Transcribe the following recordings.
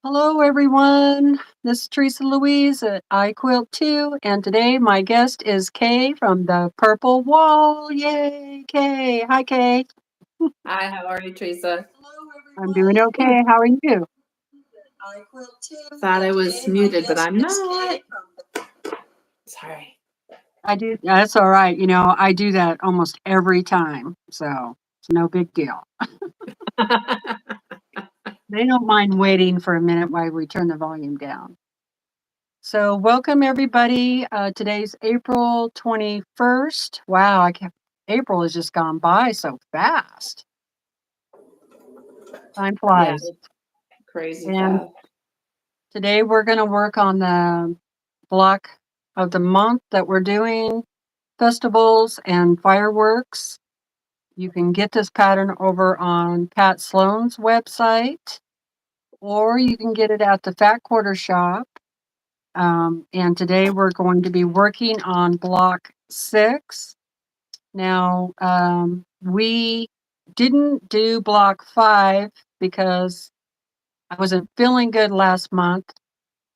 Hello, everyone. This is TeresaLouise at I Quilt Too, and today my guest is Kay from the Purplewall. Yay, Kay! Hi, Kay. Hi, how are you, Teresa? Hello, everyone. I'm doing okay. How are you? I Quilt Too. Thought I was muted, but I'm not. Sorry. I do. That's all right. You know, I do that almost every time, so it's no big deal. They don't mind waiting for a minute while we turn the volume down. So, welcome everybody. Today's April 21st. Wow, April has just gone by so fast. Time flies. Yeah, crazy And fast. today we're going to work on the block of the month that we're doing festivals and fireworks. You can get this pattern over on Pat Sloan's website, or you can get it at the Fat Quarter Shop. And today we're going to be working on block 6. Now, we didn't do block 5 because I wasn't feeling good last month.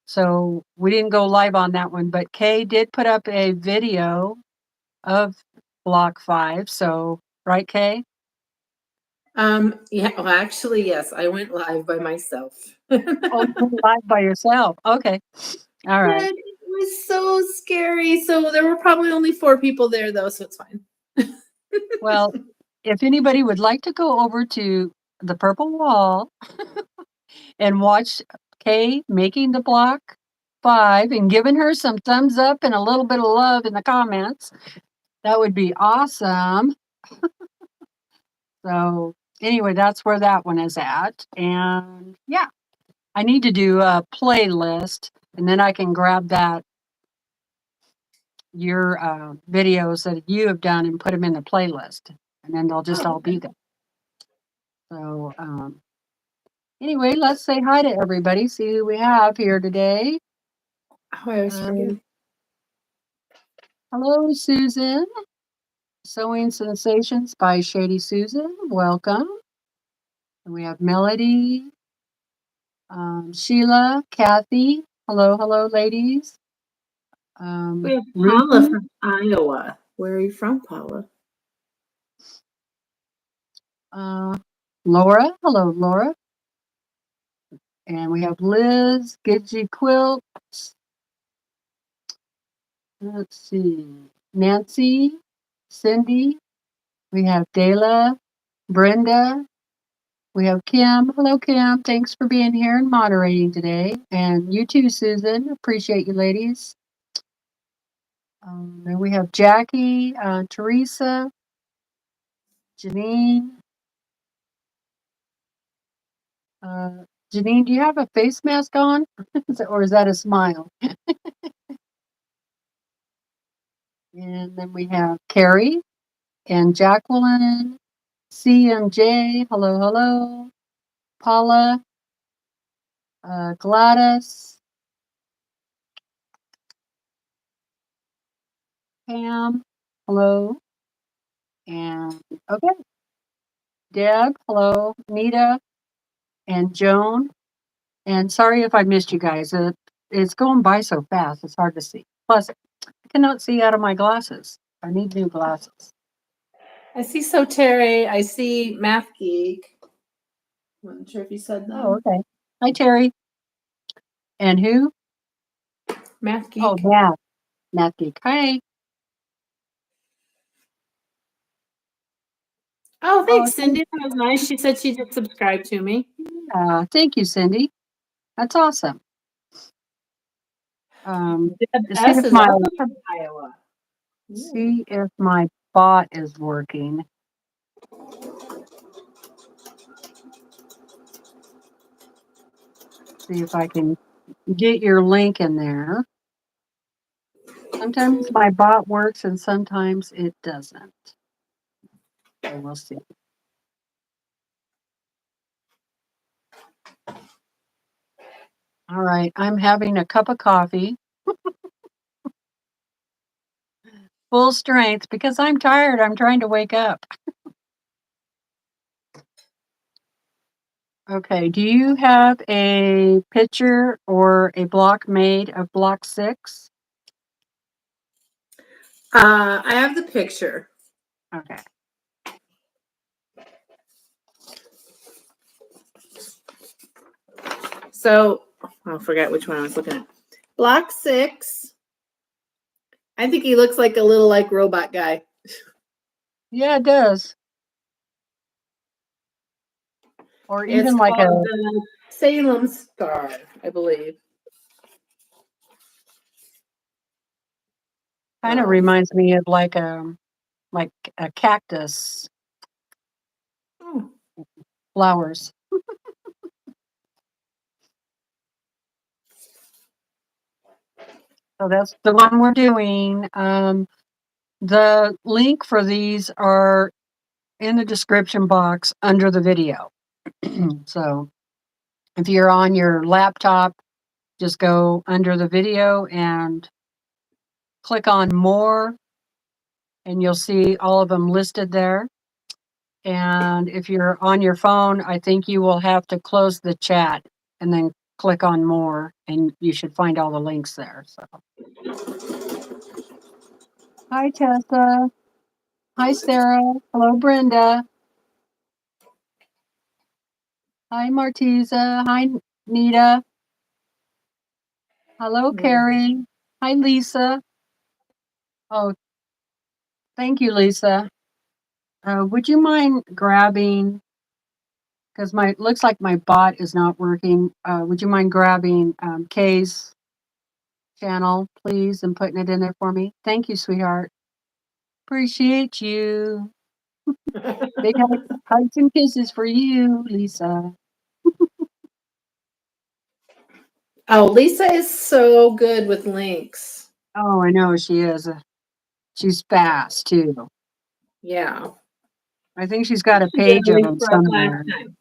So we didn't go live on that one, but Kay did put up a video of block 5. So, right, Kay? Yeah, well, actually, yes, I went live by myself. Oh, you went live by yourself. Okay. All right. It was so scary. So there were probably only 4 people there, though, so it's fine. Well, if anybody would like to go over to the Purplewall and watch Kay making the block 5 and giving her some thumbs up and a little bit of love in the comments, that would be awesome. So anyway, that's where that one is at. And yeah, I need to do a playlist and then I can grab your videos that you have done and put them in the playlist. And then they'll just all be there. So anyway, let's say hi to everybody. See who we have here today. Oh, I was forgetting. Hello, Susan. Sewing Sensations by Shady Susan. Welcome. And we have Melody, Sheila, Kathy. Hello, hello, ladies. We have Paula from Iowa. Where are you from, Paula? Laura. Hello, Laura. And we have Liz, Gidgy Quilts. Let's see. Nancy, Cindy. We have Dayla, Brenda. We have Kim. Hello, Kim. Thanks for being here and moderating today. And you too, Susan. Appreciate you, ladies. Then we have Jackie, Teresa, Janine. Janine, do you have a face mask on? Or is that a smile? And then we have Carrie and Jacqueline, CMJ. Hello, hello. Paula, Gladys, Pam. Hello. And okay. Deb, hello. Nita and Joan. And sorry if I missed you guys. It's going by so fast, it's hard to see. Plus, I cannot see out of my glasses. I need new glasses. I see So Terry. I see Math Geek. I'm not sure if you said that. Oh, okay. Hi, Terry. And who? Math Geek. Oh, Math Geek. Hi. Oh, thanks, Cindy. That was nice. She said she just subscribed to me. Thank you, Cindy. That's awesome. S is also from Iowa. See if my bot is working. See if I can get your link in there. Sometimes my bot works and sometimes it doesn't. So we'll see. All right, I'm having a cup of coffee. Full strength because I'm tired. I'm trying to wake up. Okay, do you have a picture or a block made of block 6? I have the picture. Okay. So I forget which one I was looking at. Block 6. I think he looks like a little like robot guy. Yeah, it does. Or It's even like a called the Salem Star, I believe. kind of reminds me of like a cactus Oh. flowers. So that's the one we're doing. The link for these are in the description box under the video. So if you're on your laptop, just go under the video and click on more, and you'll see all of them listed there. And if you're on your phone, I think you will have to close the chat and then click on more, and you should find all the links there. So, hi, Tessa. Hi, Sarah. Hello, Brenda. Hi, Martiza. Hi, Nita. Hello, Carrie. Hi, Lisa. Oh, thank you, Lisa. Would you mind grabbing, because looks like my bot is not working. Would you mind grabbing Kay's channel, please, and putting it in there for me? Thank you, sweetheart. Appreciate you. Big hugs and kisses for you, Lisa. Oh, Lisa is so good with links. Oh, I know she is. She's fast too. Yeah. I think she's got a She did page a of link them for us last somewhere. time.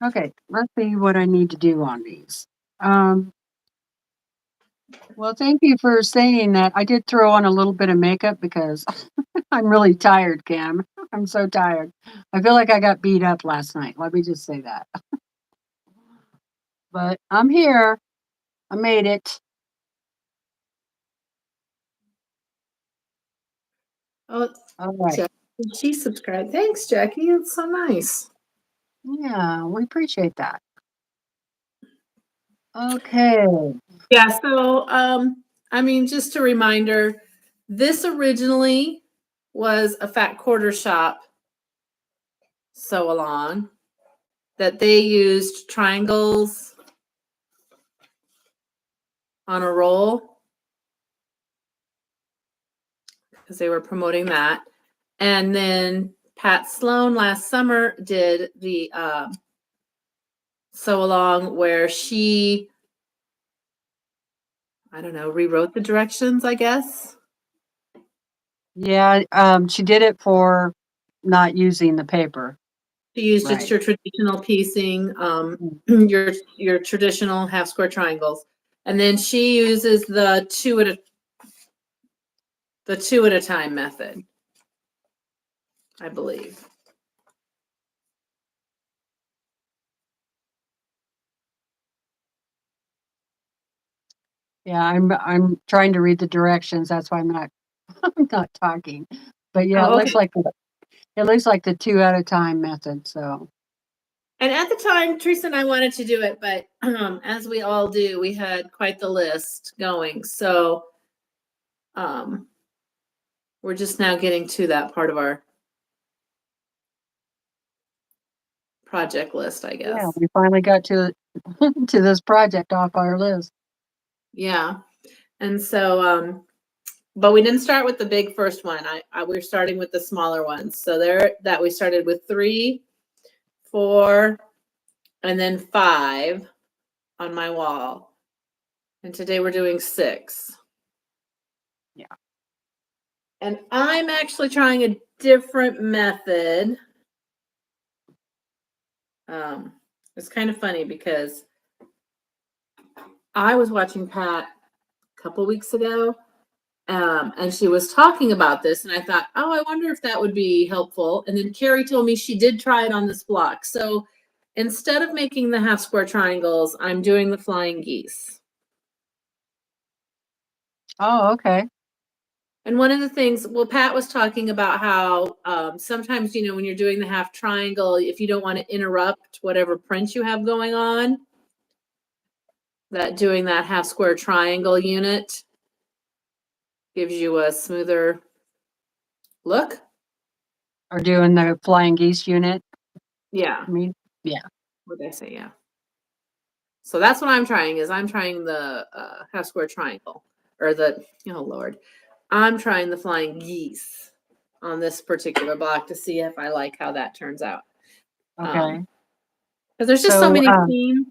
Okay, let's see what I need to do on these. Well, thank you for saying that. I did throw on a little bit of makeup because I'm really tired, Cam. I'm so tired. I feel like I got beat up last night. Let me just say that. But I'm here. I made it. Oh, All right. Jackie, she subscribed. Thanks, Jackie. It's so nice. Yeah, we appreciate that. Okay. Yeah, so I mean, just a reminder, this originally was a fat quarter shop sew along that they used triangles on a roll because they were promoting that. And then Pat Sloan last summer did the sew along where she, I don't know, rewrote the directions, I guess. Yeah, she did it for not using the paper. She used Right. just your traditional piecing, your traditional half square triangles, and then she uses the two at a time method, I believe. Yeah, I'm trying to read the directions. That's why I'm not I'm not talking. But yeah, Oh, it looks okay. like the 2 at a time method. So And at the time, Teresa and I wanted to do it, but as we all do, we had quite the list going. So we're just now getting to that part of our project list, I guess. yeah, we finally got to to this project off our list. Yeah. And so but we didn't start with the big first one. We're starting with the smaller ones. So we started with 3, 4, and then 5 on my wall. And today we're doing 6. Yeah. And I'm actually trying a different method. It's kind of funny because I was watching Pat a couple weeks ago, And she was talking about this, and I thought, oh, I wonder if that would be helpful. And then Carrie told me she did try it on this block. So instead of making the half square triangles, I'm doing the flying geese. Oh, okay. And one of the things, well, Pat was talking about how sometimes, you know, when you're doing the half triangle, if you don't want to interrupt whatever print you have going on, that doing that half square triangle unit gives you a smoother look. Or doing the flying geese unit. Yeah. I mean, yeah. What did I say? Yeah. So that's what I'm trying is I'm trying the half square triangle or the, oh Lord, I'm trying the flying geese on this particular block to see if I like how that turns out. Okay. Because there's just so So, many themes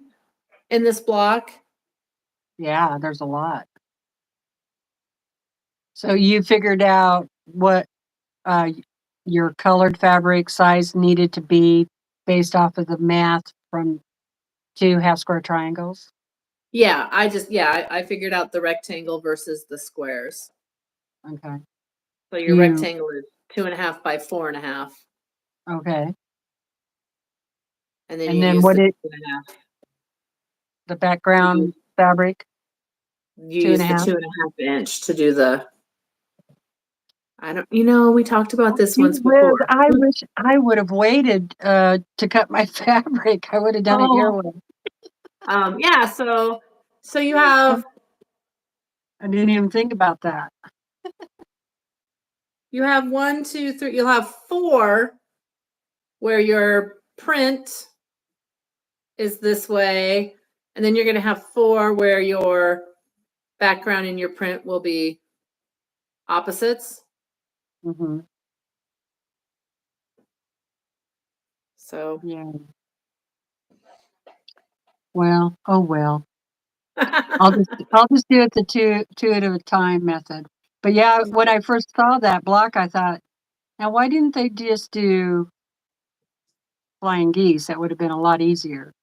in this block. yeah, there's a lot. So you figured out what your colored fabric size needed to be based off of the math from 2 half square triangles? Yeah, I figured out the rectangle versus the squares. Okay. So your rectangle is 2.5 by 4.5. Okay. And then And you then use what the it 2.5. the background fabric? You use the 2.5? 2.5 inch to do the, I don't, you know, we talked about this Gee once whiz, before. I wish I would have waited to cut my fabric. I would have done it your Oh, way. yeah, so you have I didn't even think about that. one, two, three, you'll have 4 where your print is this way, and then you're going to have 4 where your background and your print will be opposites. Mm-hmm. So Yeah. Well, oh well. I'll just do it the two at a time method. But yeah, when I first saw that block, I thought, now why didn't they just do flying geese? That would have been a lot easier.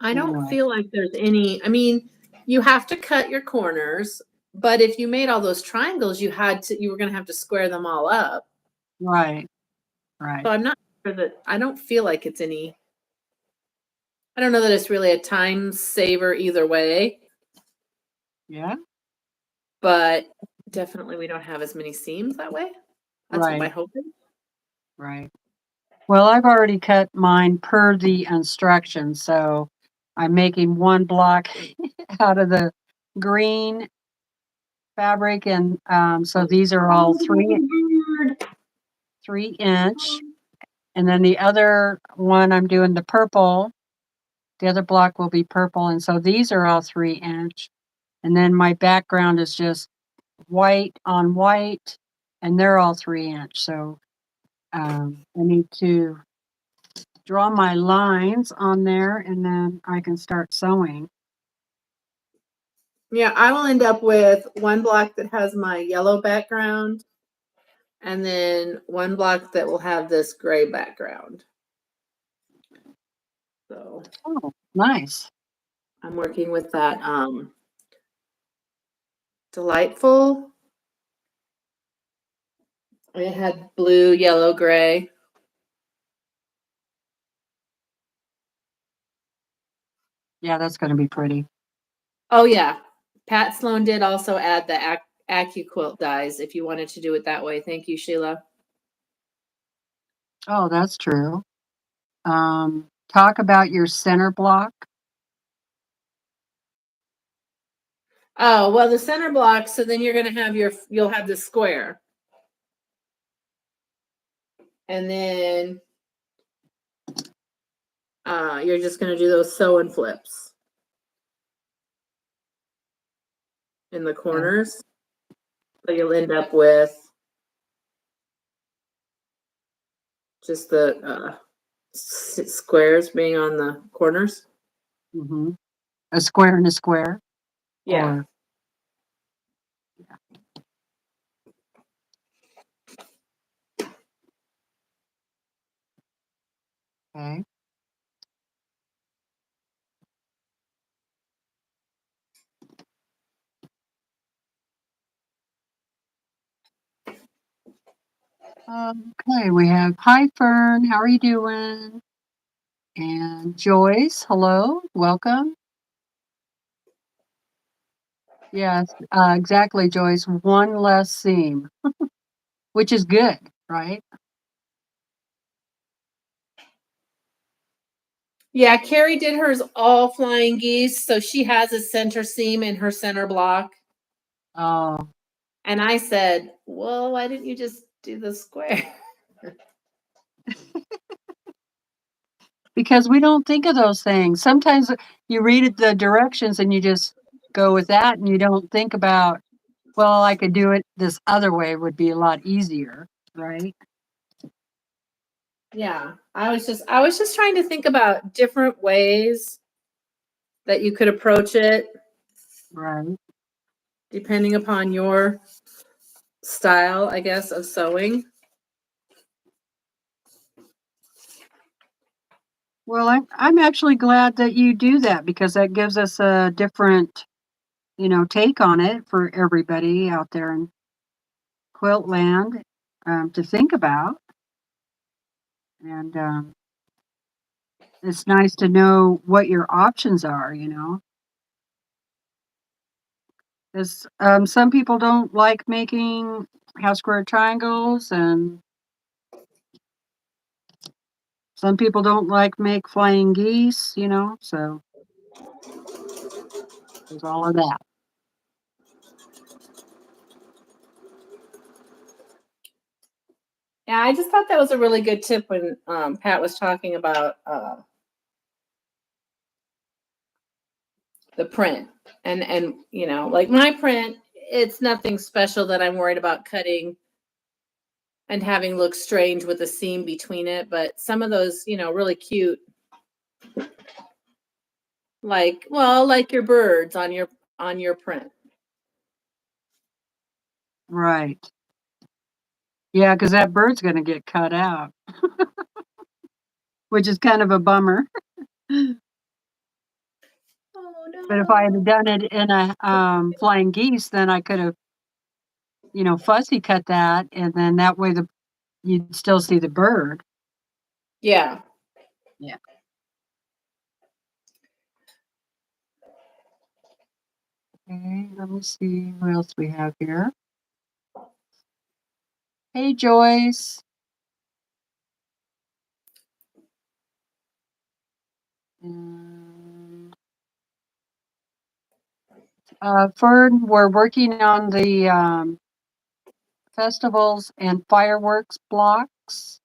I don't Anyway, feel like there's any, I mean, you have to cut your corners, but if you made all those triangles, you were going to have to square them all up. right, right. So I'm not sure that, I don't feel like it's any, I don't know that it's really a time saver either way, Yeah, but definitely we don't have as many seams that way. That's what my right, hope is. right. Well, I've already cut mine per the instructions, so I'm making one block out of the green fabric, and so these are all 3-inch, and then the other one I'm doing the purple. The other block will be purple, and so these are all 3-inch, and then my background is just white on white, and they're all 3-inch. So I need to draw my lines on there, and then I can start sewing. Yeah, I will end up with one block that has my yellow background and then one block that will have this gray background. So Oh, nice. I'm working with that Delightful. It had blue, yellow, gray. Yeah, that's going to be pretty. Oh yeah, Pat Sloan did also add the AccuQuilt dies if you wanted to do it that way. Thank you, Sheila. Oh, that's true. Talk about your center block. Oh, well, the center block, so then you're going to have you'll have the square. And then you're just going to do those sew and flips in the corners. So you'll end up with just the squares being on the corners. Mm-hmm. A square and a square. Yeah. Or, yeah. Okay. Okay, we have hi Fern, how are you doing? And Joyce, hello, welcome. Yes, exactly, Joyce. One less seam, which is good, right? Yeah, Carrie did hers all flying geese, so she has a center seam in her center block. Oh, And I said, well, why didn't you just do the square? because we don't think of those things. Sometimes you read the directions and you just go with that and you don't think about, well, I could do it this other way would be a lot easier, right? Yeah, I was just trying to think about different ways that you could approach it Right. depending upon your style, I guess, of sewing. Well, I'm actually glad that you do that because that gives us a different, take on it for everybody out there in quilt land to think about. And it's nice to know what your options are. Because some people don't like making half square triangles, and some people don't like make flying geese, so there's all of that. Yeah, I just thought that was a really good tip when Pat was talking about the print. And like my print, it's nothing special that I'm worried about cutting and having look strange with a seam between it. But some of those, really cute, like your birds on your print. Right. Yeah, because that bird's going to get cut out, which is kind of a bummer. Oh But if I had no. done it in a flying geese, then I could have, fussy cut that, and then that way you'd still see the bird. Yeah. Yeah. Okay, let me see what else we have here. Hey, Joyce. And, Fern, we're working on the festivals and fireworks blocks.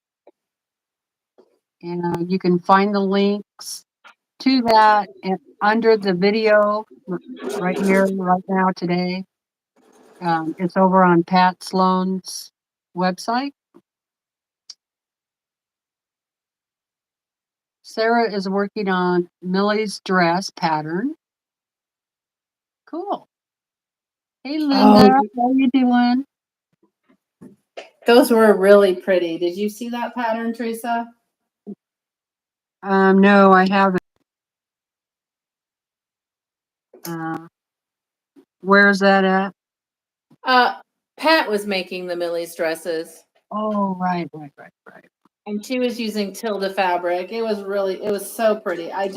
And you can find the links to that under the video right here, right now, today. It's over on Pat Sloan's website. Sarah is working on Millie's dress pattern. Cool. Hey, Linda, Oh, how you doing? those were really pretty. Did you see that pattern, Teresa? No, I haven't. Uh, where's that at? Pat was making the Millie's dresses, Oh, right. and she was using Tilda fabric. It was so pretty. I'll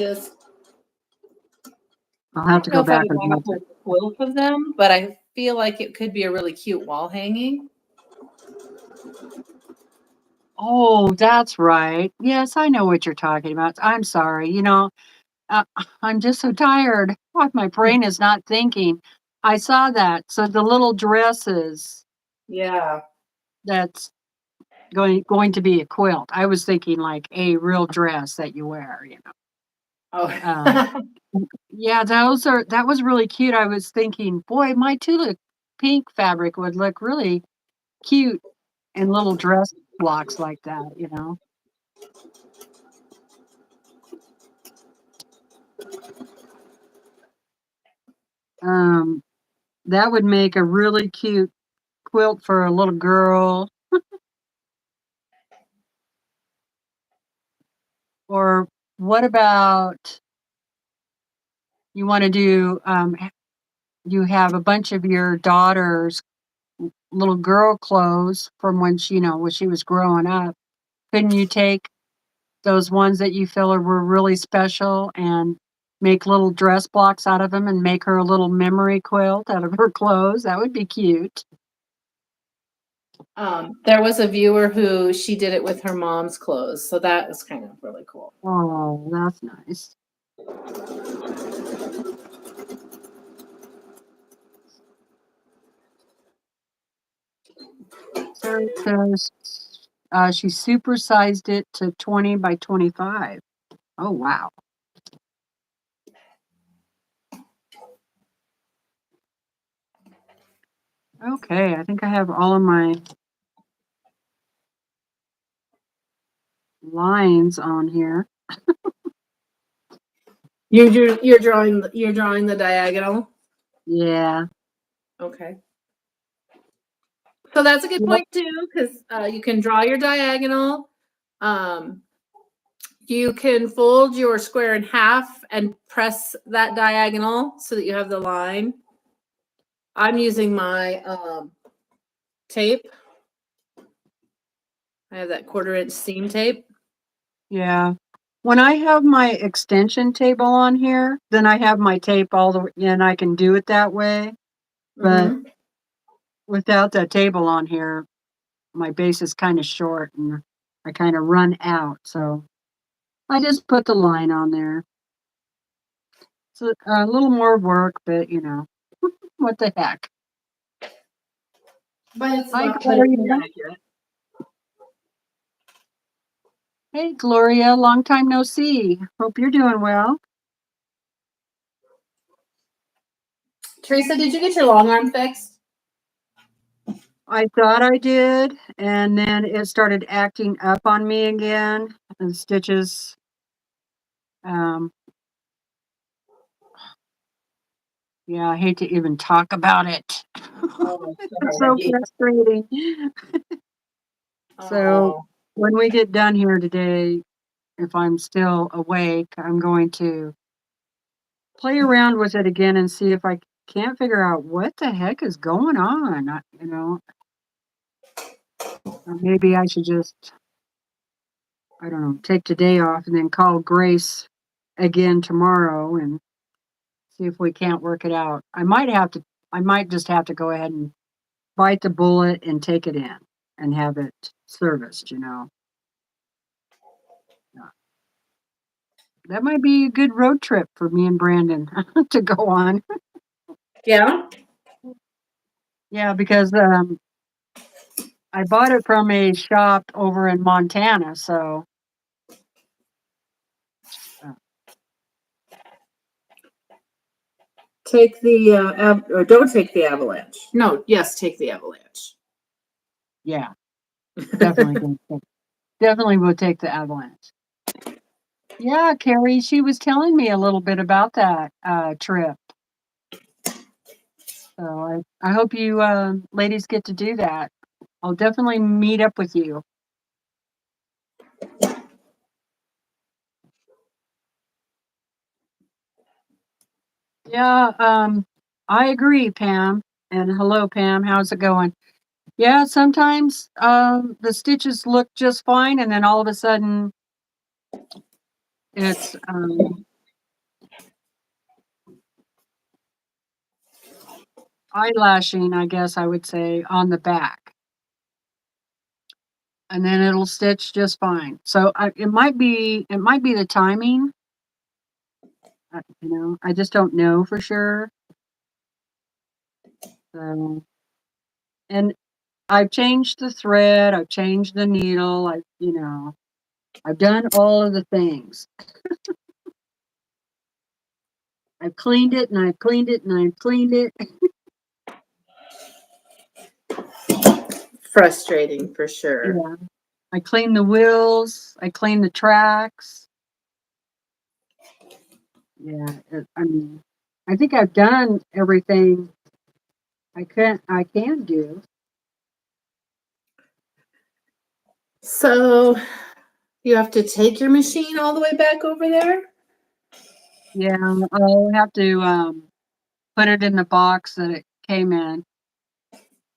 I have don't to know go if I back would and want watch a it. whole quilt of them, but I feel like it could be a really cute wall hanging. Oh, that's right. Yes, I know what you're talking about. I'm sorry. Uh, I'm just so tired. My brain is not thinking. I saw that. So the little dresses, Yeah. that's going to be a quilt. I was thinking like a real dress that you wear. Oh. Um, yeah, that was really cute. I was thinking, boy, my tulip pink fabric would look really cute in little dress blocks like that. Um, that would make a really cute quilt for a little girl. Or what about you want to do? You have a bunch of your daughters little girl clothes from when she, when she was growing up, couldn't you take those ones that you feel were really special and make little dress blocks out of them and make her a little memory quilt out of her clothes? That would be cute. There was a viewer who she did it with her mom's clothes, so that was kind of really cool. Oh, that's nice. So it says she supersized it to 20 by 25. Oh, wow. Okay, I think I have all of my lines on here. You're drawing the diagonal. Yeah. Okay. So that's a good point too, because you can draw your diagonal. You can fold your square in half and press that diagonal so that you have the line. I'm using my tape. I have that 1/4 inch seam tape. Yeah. When I have my extension table on here, then I have my tape all the way, and I can do it that way. But without that table on here, my base is kind of short and I kind of run out. So I just put the line on there. It's a little more work, but what the heck. But it's Hi, not Gloria. accurate. Hey, Gloria. Long time no see. Hope you're doing well. Teresa, did you get your long arm fixed? I thought I did, and then it started acting up on me again. And stitches. Yeah, I hate to even talk about it. It's so frustrating. So when we get done here today, if I'm still awake, I'm going to play around with it again and see if I can't figure out what the heck is going on. Or maybe I should just, I don't know, take today off and then call Grace again tomorrow and see if we can't work it out. I might just have to go ahead and bite the bullet and take it in and have it serviced. That might be a good road trip for me and Brandon to go on. Yeah. Yeah, because I bought it from a shop over in Montana, so Take the or don't take the avalanche. No, yes, take the avalanche. yeah, definitely definitely will take the avalanche. Yeah, Carrie, she was telling me a little bit about that trip. So I hope you ladies get to do that. I'll definitely meet up with you. Yeah, I agree, Pam. And hello, Pam. How's it going? Yeah, sometimes the stitches look just fine, and then all of a sudden it's eyelashing, I guess I would say, on the back. And then it'll stitch just fine. So it might be the timing. I just don't know for sure. So, and I've changed the thread, I've changed the needle, I've done all of the things. I've cleaned it and I've cleaned it and I've cleaned it. Frustrating for sure. Yeah. I cleaned the wheels, I cleaned the tracks. Yeah, I think I've done everything I can do. So you have to take your machine all the way back over there? Yeah, I'll have to put it in the box that it came in.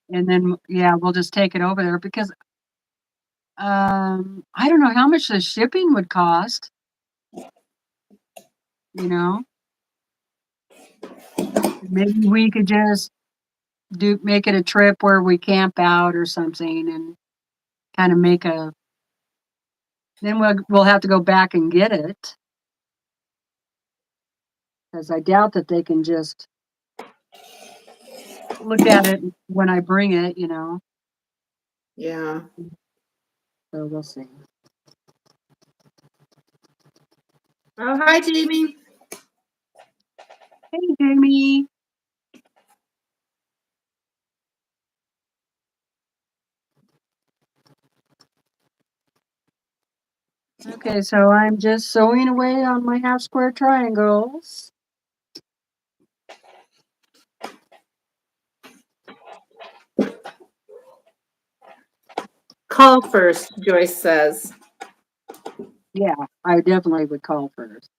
And then, yeah, we'll just take it over there because I don't know how much the shipping would cost. You know, maybe we could just make it a trip where we camp out or something and kind of make a, then we'll have to go back and get it. Because I doubt that they can just look at it when I bring it, you know. Yeah. So we'll see. Oh, hi, Jamie. Hey, Jamie. Okay, so I'm just sewing away on my half square triangles. Call first, Joyce says. Yeah, I definitely would call first.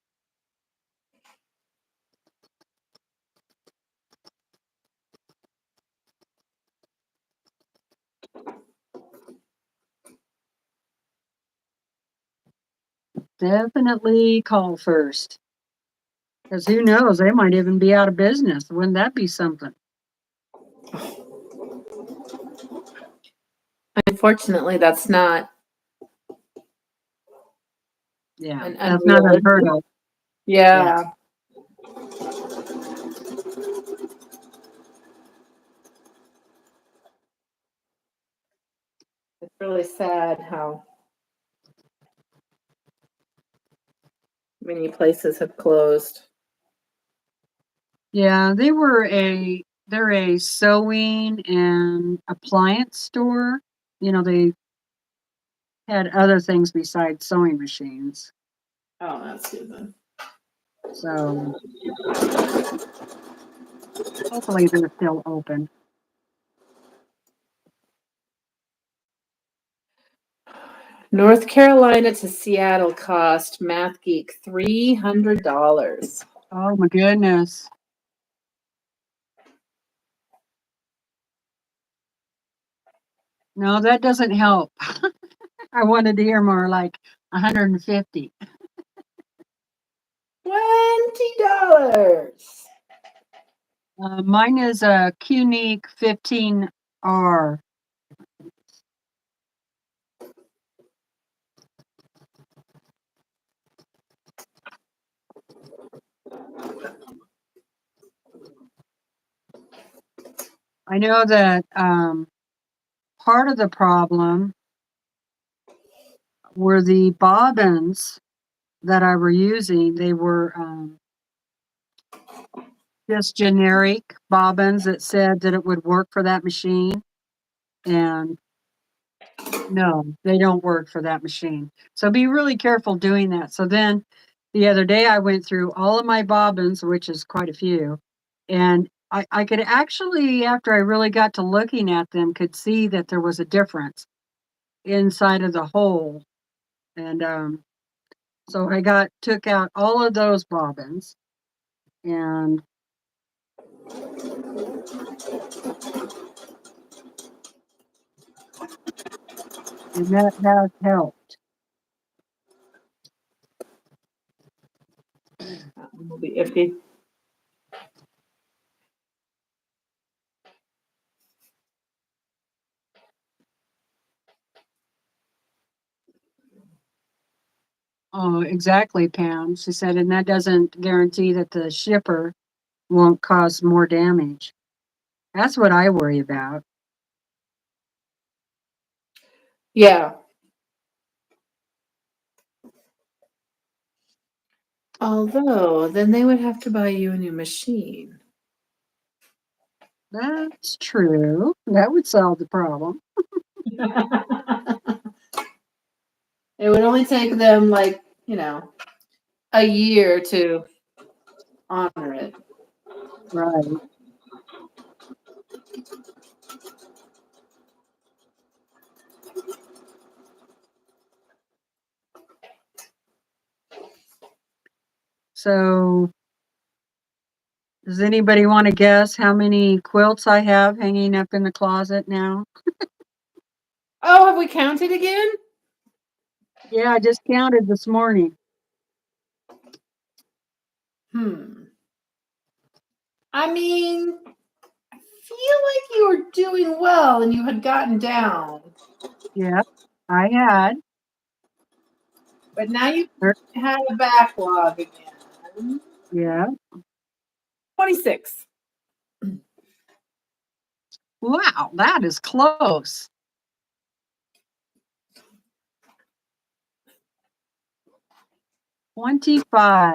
Definitely call first. Because who knows, they might even be out of business. Wouldn't that be something? Unfortunately, that's not Yeah, an that's not unheard unrealistic. of. Yeah. It's really sad how many places have closed. Yeah, they're a sewing and appliance store. You know, they had other things besides sewing machines. Oh, that's good then. So hopefully they're still open. North Carolina to Seattle cost Math Geek $300. Oh my goodness. No, that doesn't help. I wanted to hear more like 150. $20. Mine is a Qnique 15R. I know that part of the problem were the bobbins that I were using. They were just generic bobbins that said that it would work for that machine. And no, they don't work for that machine. So be really careful doing that. So then the other day I went through all of my bobbins, which is quite a few, and I could actually, after I really got to looking at them, could see that there was a difference inside of the hole. And so I took out all of those bobbins and that has helped. That one will be iffy. Oh, exactly, Pam. She said, and that doesn't guarantee that the shipper won't cause more damage. That's what I worry about. Yeah. Although, then they would have to buy you a new machine. That's true. That would solve the problem. It would only take them like, a year to honor it. Right. So Does anybody want to guess how many quilts I have hanging up in the closet now? Oh, have we counted again? Yeah, I just counted this morning. I mean, I feel like you were doing well and you had gotten down. Yeah, I had. But now you have a backlog again. Yeah. 26. Wow, that is close. 25.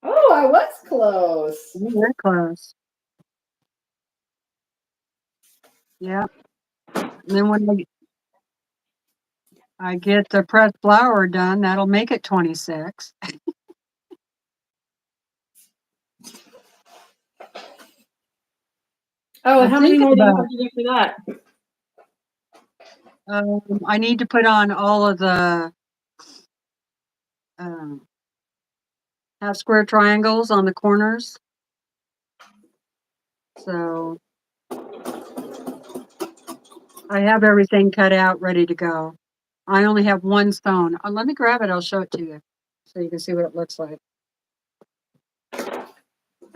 Oh, I was close. Very close. Yeah. And then when I get the pressed flower done, that'll make it 26. Oh, and I'm how many thinking more do you about have to do for that? I need to put on all of the half square triangles on the corners. So I have everything cut out, ready to go. I only have one stone. Let me grab it. I'll show it to you so you can see what it looks like. I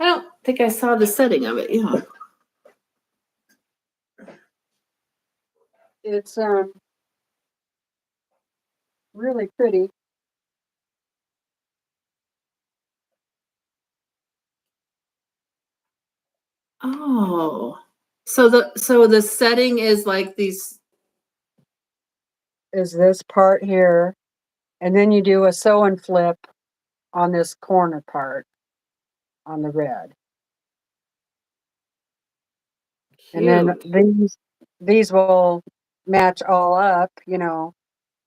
don't think I saw the setting of it. Yeah. It's really pretty. Oh, so the setting is like these. Is this part here, and then you do a sew and flip on this corner part on the red. And then these will match all up, you know,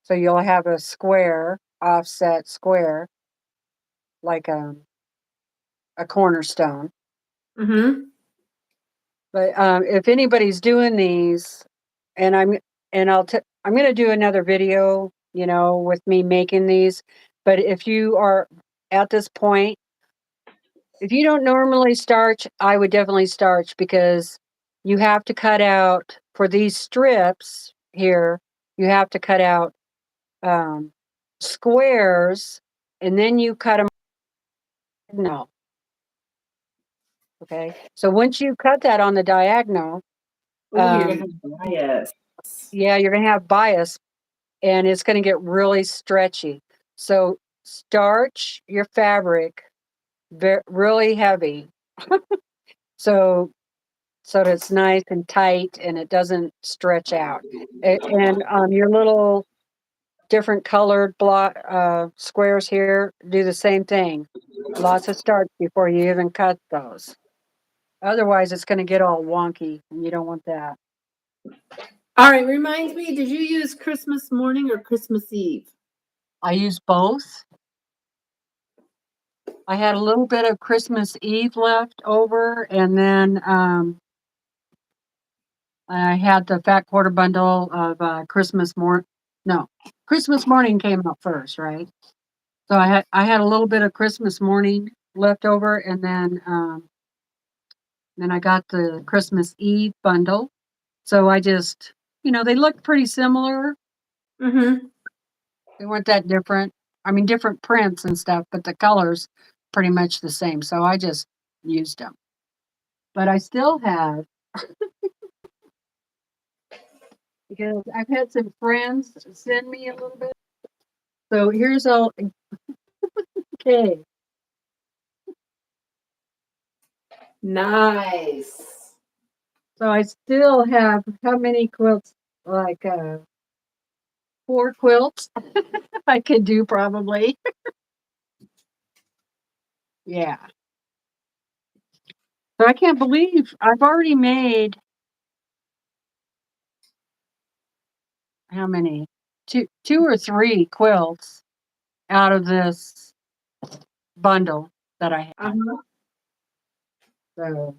so you'll have a square, offset square, like a cornerstone. Mm-hmm. But if anybody's doing these, and I'm going to do another video, you know, with me making these. But if you are at this point, if you don't normally starch, I would definitely starch, because you have to cut out for these strips here. You have to cut out squares, and then you cut them. No. Okay. So once you cut that on the diagonal, Oh, you're gonna have bias. yeah, you're gonna have bias, and it's gonna get really stretchy. So starch your fabric really heavy, so that it's nice and tight and it doesn't stretch out. And your little different colored block squares here, do the same thing. Lots of starch before you even cut those. Otherwise, it's going to get all wonky, and you don't want that. All right, reminds me, did you use Christmas morning or Christmas Eve? I use both. I had a little bit of Christmas Eve left over, and then I had the fat quarter bundle of Christmas morning. No, Christmas morning came out first, right? So I had a little bit of Christmas morning left over, and then I got the Christmas Eve bundle. So I just, you know, they look pretty similar. Mm-hmm. They weren't that different. I mean, different prints and stuff, but the colors pretty much the same. So I just used them. But I still have, because I've had some friends send me a little bit. So here's all. Okay. Nice. So I still have how many quilts? Like 4 quilts I could do probably. Yeah. So I can't believe I've already made how many? Two or three quilts out of this bundle that I have. Uh-huh. So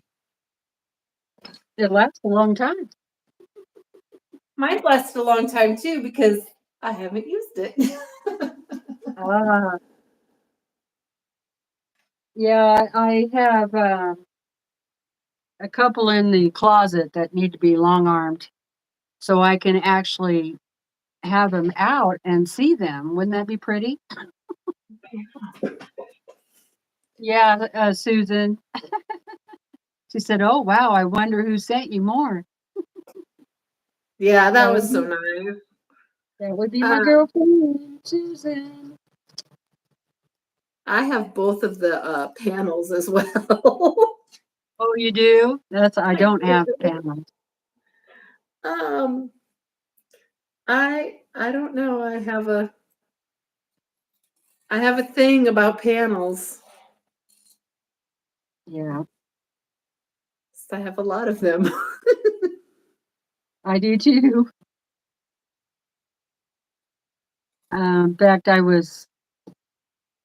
it lasts a long time. Mine lasted a long time too because I haven't used it. Yeah, I have a couple in the closet that need to be long armed, so I can actually have them out and see them. Wouldn't that be pretty? Yeah, Susan. She said, "Oh wow, I wonder who sent you more." Yeah, that That was would so be nice. my girlfriend, Susan. I have both of the panels as well. Oh, you do? I I don't have do. panels. Um, I don't know. I have a thing about panels. Yeah, I have a lot of them. I do too. In fact, I was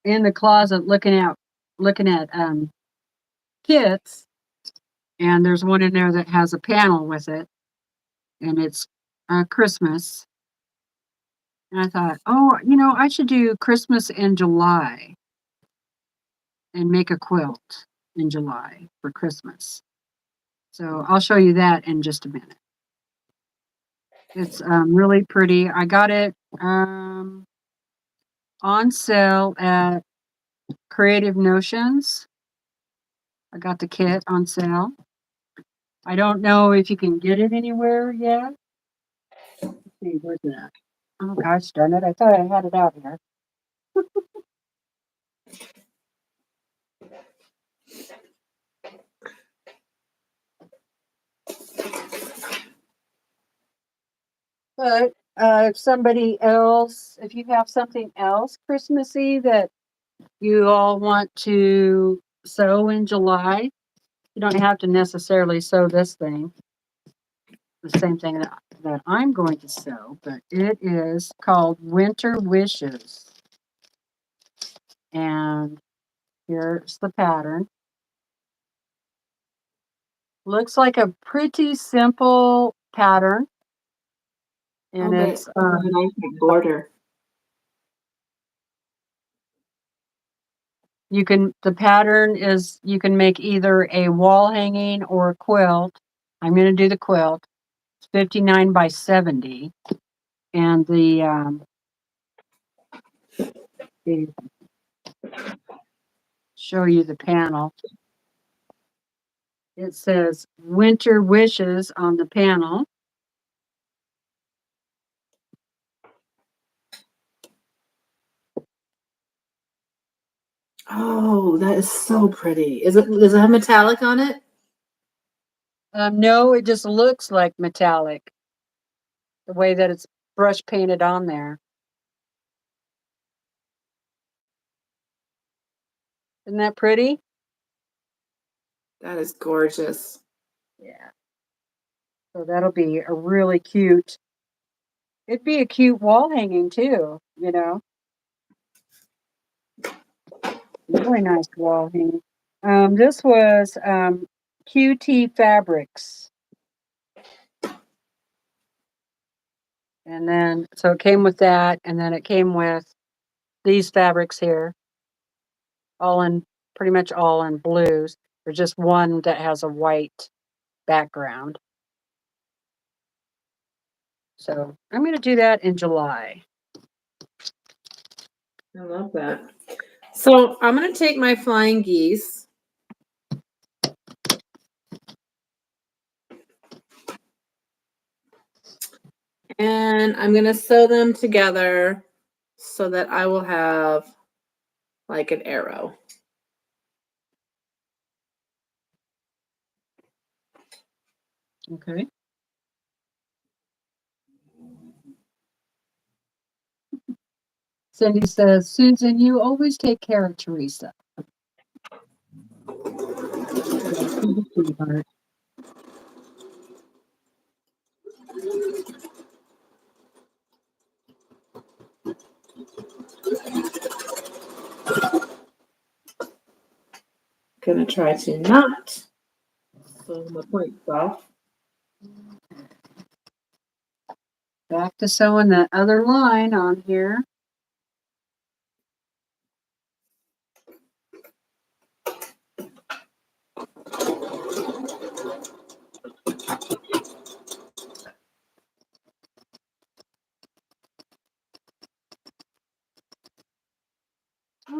in the closet looking at kits, and there's one in there that has a panel with it, and it's Christmas. And I thought, oh, I should do Christmas in July and make a quilt in July for Christmas. So I'll show you that in just a minute. It's really pretty. I got it on sale at Creative Notions. I got the kit on sale. I don't know if you can get it anywhere yet. Let's see, where's it at? Oh gosh darn it, I thought I had it out here. But if you have something else Christmassy that you all want to sew in July, you don't have to necessarily sew this thing, the same thing that I'm going to sew, but it is called Winter Wishes. And here's the pattern. Looks like a pretty simple pattern. And it's nice border. the pattern is, you can make either a wall hanging or a quilt. I'm going to do the quilt. It's 59 by 70. And show you the panel. It says Winter Wishes on the panel. Oh, that is so pretty. Does it have metallic on it? No, it just looks like metallic, the way that it's brush painted on there. Isn't that pretty? That is gorgeous. Yeah. So that'll be a really cute. It'd be a cute wall hanging too, Really nice wall hanging. This was QT Fabrics. And then, so it came with that, and then it came with these fabrics here, pretty much all in blues. There's just one that has a white background. So I'm going to do that in July. I love that. So I'm going to take my flying geese. And I'm going to sew them together so that I will have like an arrow. Okay. Cindy says, Susan, you always take care of Teresa. Gonna try to not sew my points off. Back to sewing that other line on here.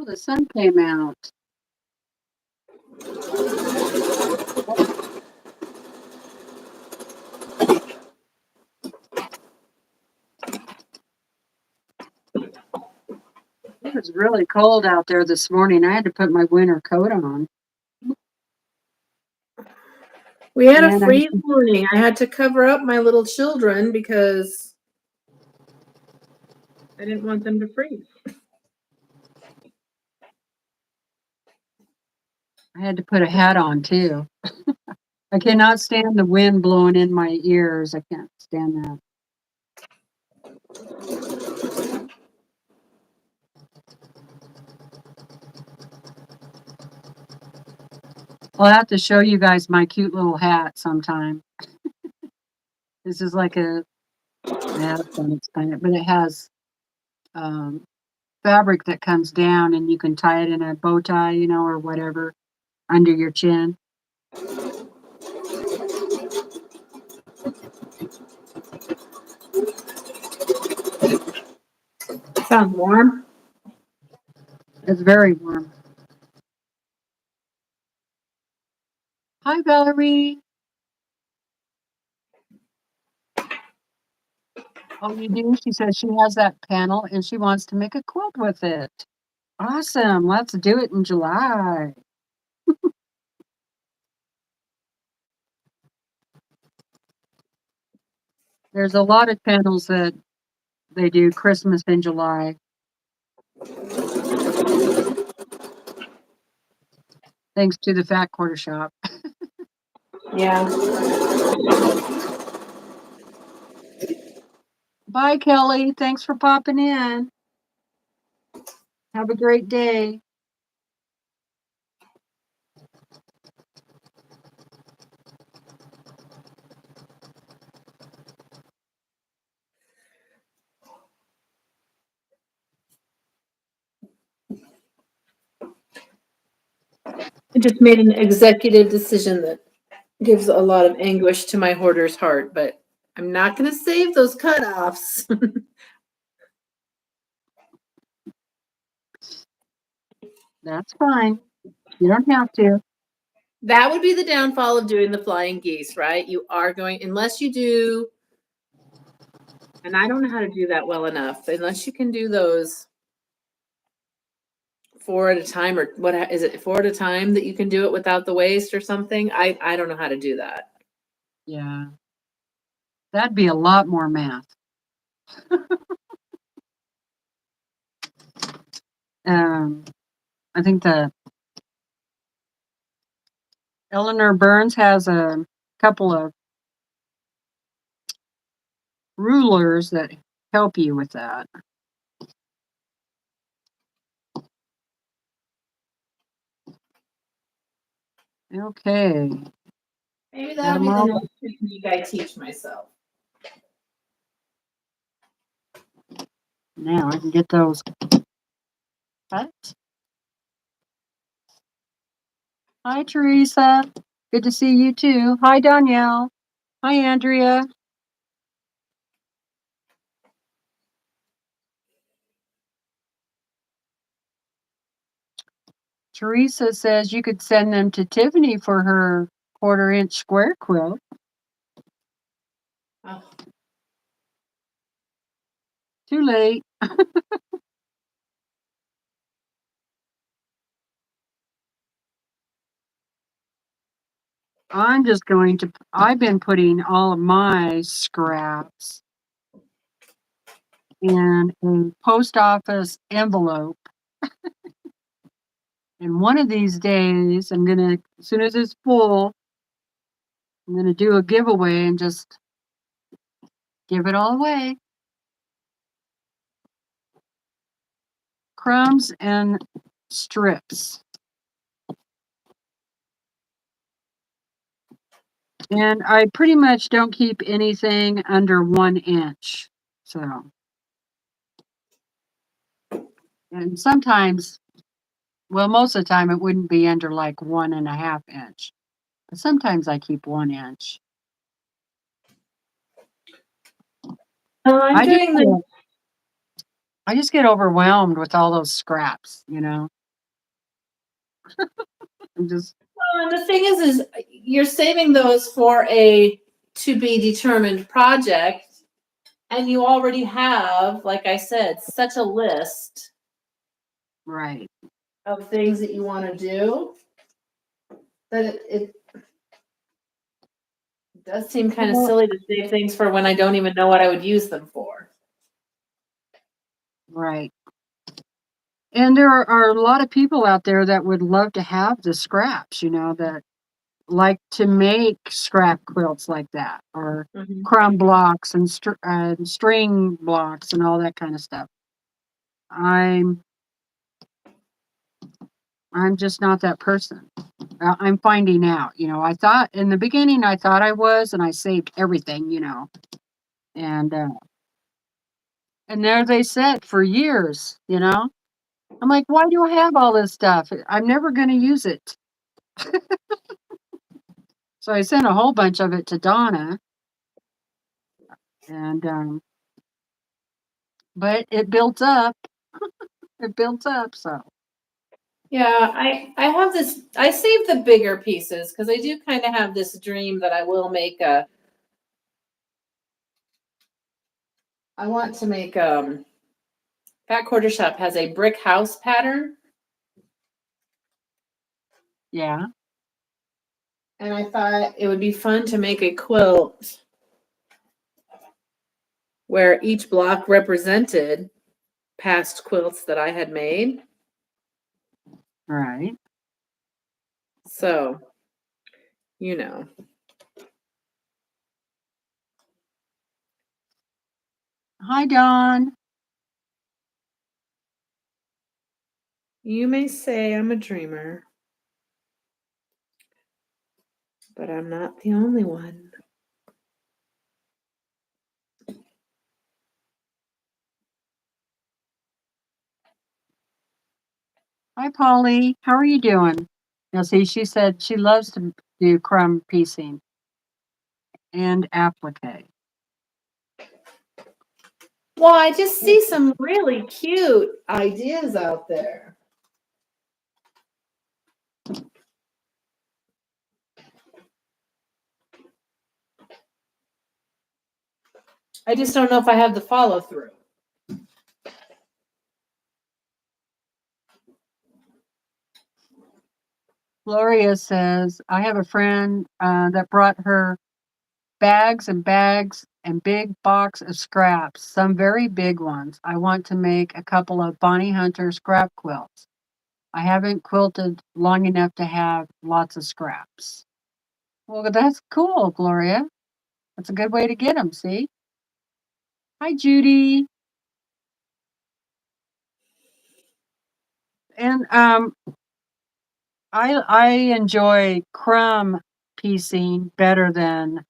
the sun came out. It was really cold out there this morning. I had to put my winter coat on. We had a And freeze warning. I had to cover up my little children because I didn't want them to freeze. I had to put a hat on too. I cannot stand the wind blowing in my ears. I can't stand that. I'll have to show you guys my cute little hat sometime. This is like a, that's unexplained it, but it has fabric that comes down and you can tie it in a bow tie, you know, or whatever under your chin. Sounds warm. It's very warm. Hi, Valerie. Oh, you do? She says she has that panel and she wants to make a quilt with it. Awesome. Let's do it in July. There's a lot of panels that they do Christmas in July. Thanks to the Fat Quarter Shop. Yeah. Bye, Kelly. Thanks for popping in. Have a great day. I just made an executive decision that gives a lot of anguish to my hoarder's heart, but I'm not going to save those cutoffs. That's fine. You don't have to. That would be the downfall of doing the flying geese, right? You are going, unless you do, and I don't know how to do that well enough, unless you can do those 4 at a time, or what is it, 4 at a time that you can do it without the waste or something? I don't know how to do that. Yeah. That'd be a lot more math. I think the Eleanor Burns has a couple of rulers that help you with that. Okay. Maybe that'll be the next technique I teach myself. Now I can get those cut. Hi, Teresa. Good to see you too. Hi, Danielle. Hi, Andrea. Teresa says you could send them to Tiffany for her 1/4-inch square quilt. Oh. Too late. I'm just going to, I've been putting all of my scraps in a post office envelope. And one of these days, I'm going to, as soon as it's full, I'm going to do a giveaway and just give it all away. Crumbs and strips. And I pretty much don't keep anything under 1 inch. So, and sometimes, well, most of the time it wouldn't be under like 1.5 inch. But sometimes I keep 1 inch. I just get overwhelmed with all those scraps, you know. I'm just, Well, and the thing is you're saving those for a to be determined project, and you already have, like I said, such a list right. of things that you want to do that it does seem kind of Well, silly to save things for when I don't even know what I would use them for. right. And there are a lot of people out there that would love to have the scraps, that like to make scrap quilts like that, or Mhm. crumb blocks and string blocks and all that kind of stuff. I'm just not that person. I'm finding out. I thought in the beginning I thought I was, and I saved everything. And there they sat for years. I'm like, why do I have all this stuff? I'm never going to use it. So I sent a whole bunch of it to Donna, and but it built up. It built up. So Yeah, I have this. I save the bigger pieces because I do kind of have this dream that I will make a. I want to make Fat Quarter Shop has a brick house pattern, yeah, and I thought it would be fun to make a quilt where each block represented past quilts that I had made. right. So, you know. Hi, Dawn. You may say I'm a dreamer, but I'm not the only one. Hi, Polly. How are you doing? Now, see, she said she loves to do crumb piecing and applique. Well, I just see some really cute ideas out there. I just don't know if I have the follow through. Gloria says, I have a friend that brought her bags and bags and big box of scraps, some very big ones. I want to make a couple of Bonnie Hunter scrap quilts. I haven't quilted long enough to have lots of scraps. Well, that's cool, Gloria. That's a good way to get them, see? Hi, Judy. And I enjoy crumb piecing better than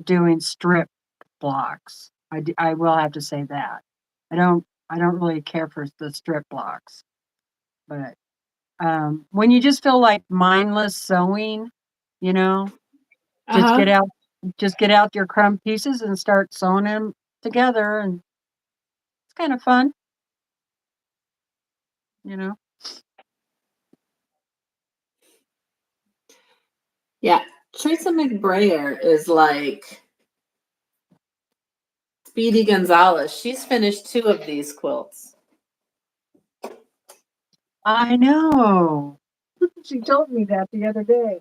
doing strip blocks. I will have to say that. I don't really care for the strip blocks, but when you just feel like mindless sewing, you know, just Uh-huh. just get out your crumb pieces and start sewing them together, and it's kind of fun, you know. Yeah. Teresa McBrayer is like Speedy Gonzalez. She's finished 2 of these quilts. I know. She told me that the other day.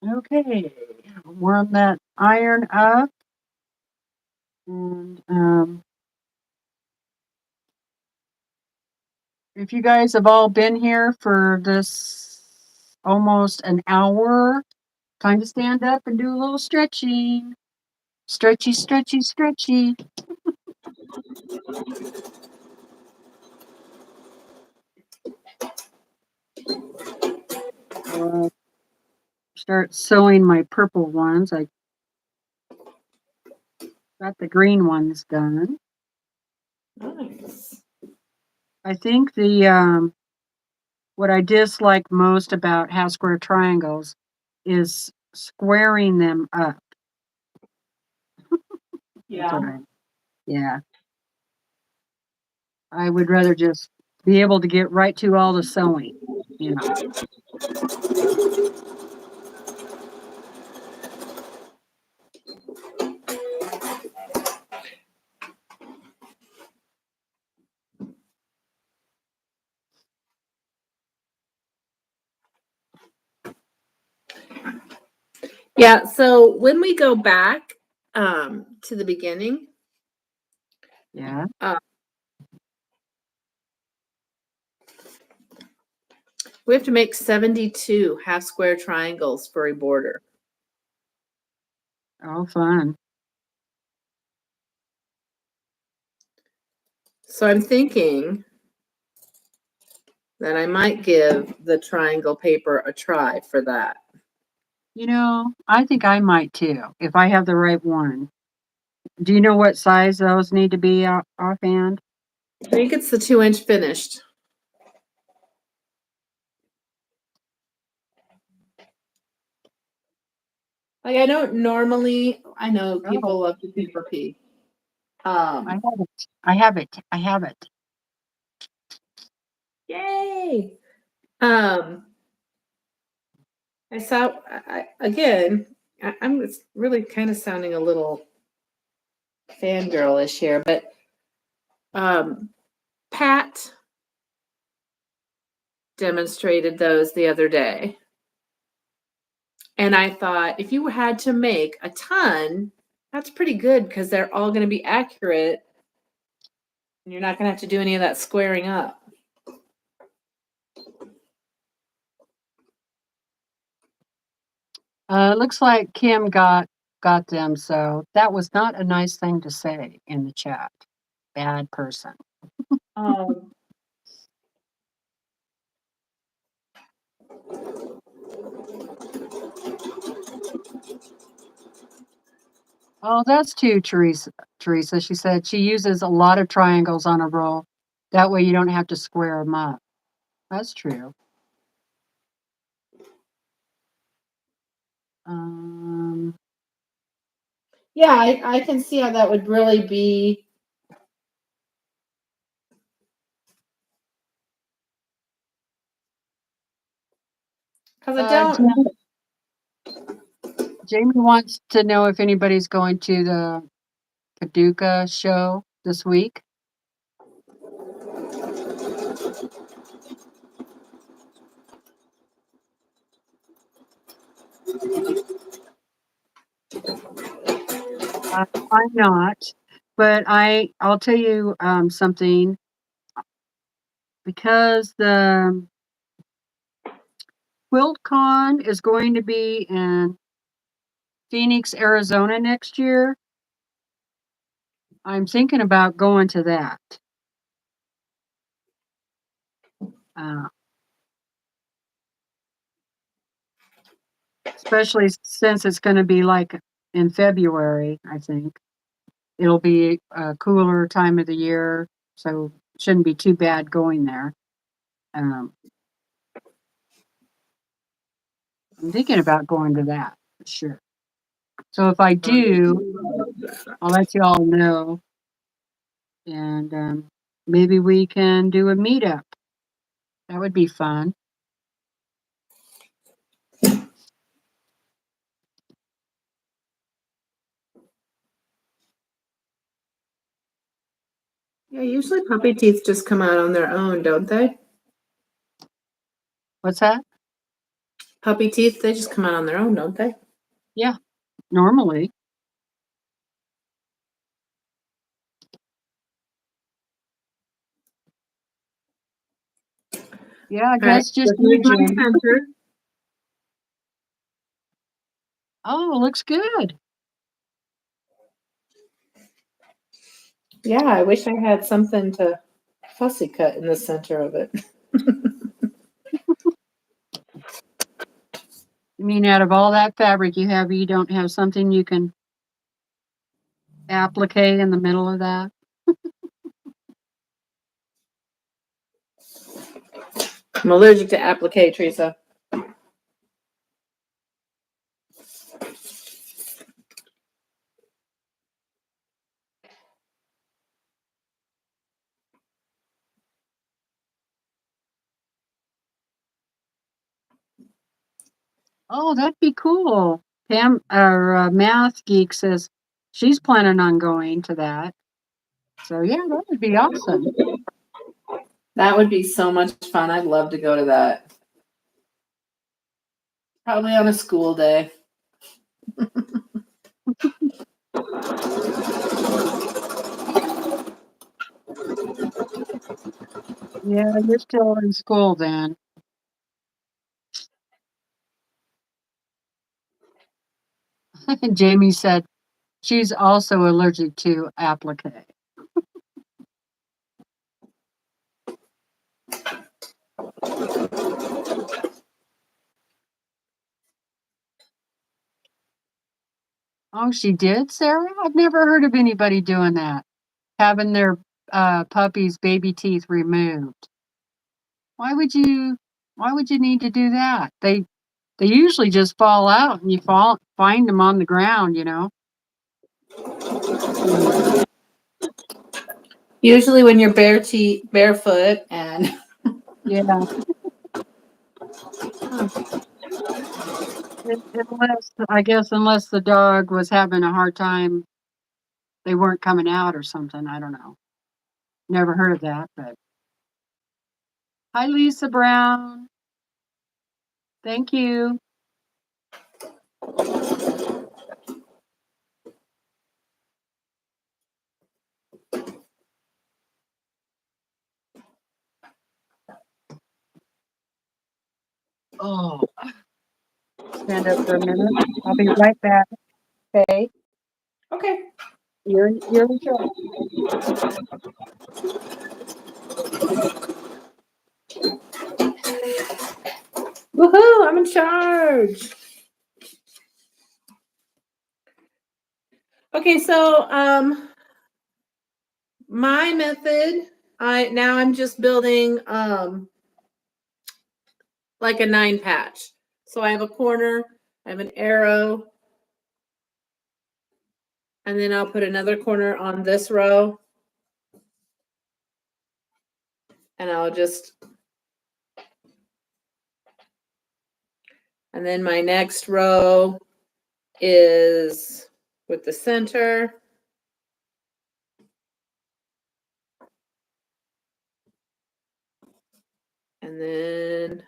Okay, warm that iron up, and if you guys have all been here for this almost an hour, time to stand up and do a little stretching. Stretchy, stretchy, stretchy. Uh, Start sewing my purple ones. I got the green ones done. Nice. I think the what I dislike most about half square triangles is squaring them up. That's what yeah. I would rather just be able to get right to all the sewing, you know. Yeah, so when we go back to the beginning, Yeah. we have to make 72 half square triangles for a border. Oh, fun. So I'm thinking that I might give the triangle paper a try for that. You know, I think I might too, if I have the right one. Do you know what size those need to be offhand? I think it's the 2-inch finished. Like I don't normally, I know people love to paper pee. I have it. I have it. I have it. Yay! I saw I'm really kind of sounding a little fangirlish here, but Pat demonstrated those the other day. And I thought if you had to make a ton, that's pretty good because they're all going to be accurate and you're not going to have to do any of that squaring up. Looks like Kim got them, so that was not a nice thing to say in the chat. Bad person. Oh, that's too, Teresa. Teresa, she said she uses a lot of triangles on a roll. That way you don't have to square them up. That's true. Yeah, I can see how that would really be. Because I don't. Jamie wants to know if anybody's going to the Paducah show this week. I'm not, but I'll tell you something. Because the QuiltCon is going to be in Phoenix, Arizona next year, I'm thinking about going to that. Especially since it's going to be like in February, I think. It'll be a cooler time of the year, so it shouldn't be too bad going there. I'm thinking about going to that for sure. So if I do, I'll let you all know. And maybe we can do a meetup. That would be fun. Yeah, usually puppy teeth just come out on their own, don't they? What's that? Puppy teeth, they just come out on their own, don't they? Yeah, normally. Yeah, I guess just you, Jamie. Oh, looks good. Yeah, I wish I had something to fussy cut in the center of it. You mean out of all that fabric you have, you don't have something you can applique in the middle of that? I'm allergic to applique, Teresa. Oh, that'd be cool. Pam, our math geek says she's planning on going to that. So yeah, that would be awesome. That would be so much fun. I'd love to go to that. Probably on a school day. Yeah, you're still in school then. Jamie said she's also allergic to applique. Oh, she did, Sarah? I've never heard of anybody doing that. Having their puppy's baby teeth removed. Why would you need to do that? They usually just fall out and you find them on the ground, you know. Usually when you're barefoot and Yeah. Unless the dog was having a hard time, they weren't coming out or something. I don't know. Never heard of that, but hi, Lisa Brown. Thank you. Oh, stand up for a minute. I'll be right back. Okay. okay. You're in charge. Woohoo! I'm in charge. Okay, so my method, I'm just building like a 9 patch. So I have a corner, I have an arrow, and then I'll put another corner on this row. And and then my next row is with the center. And then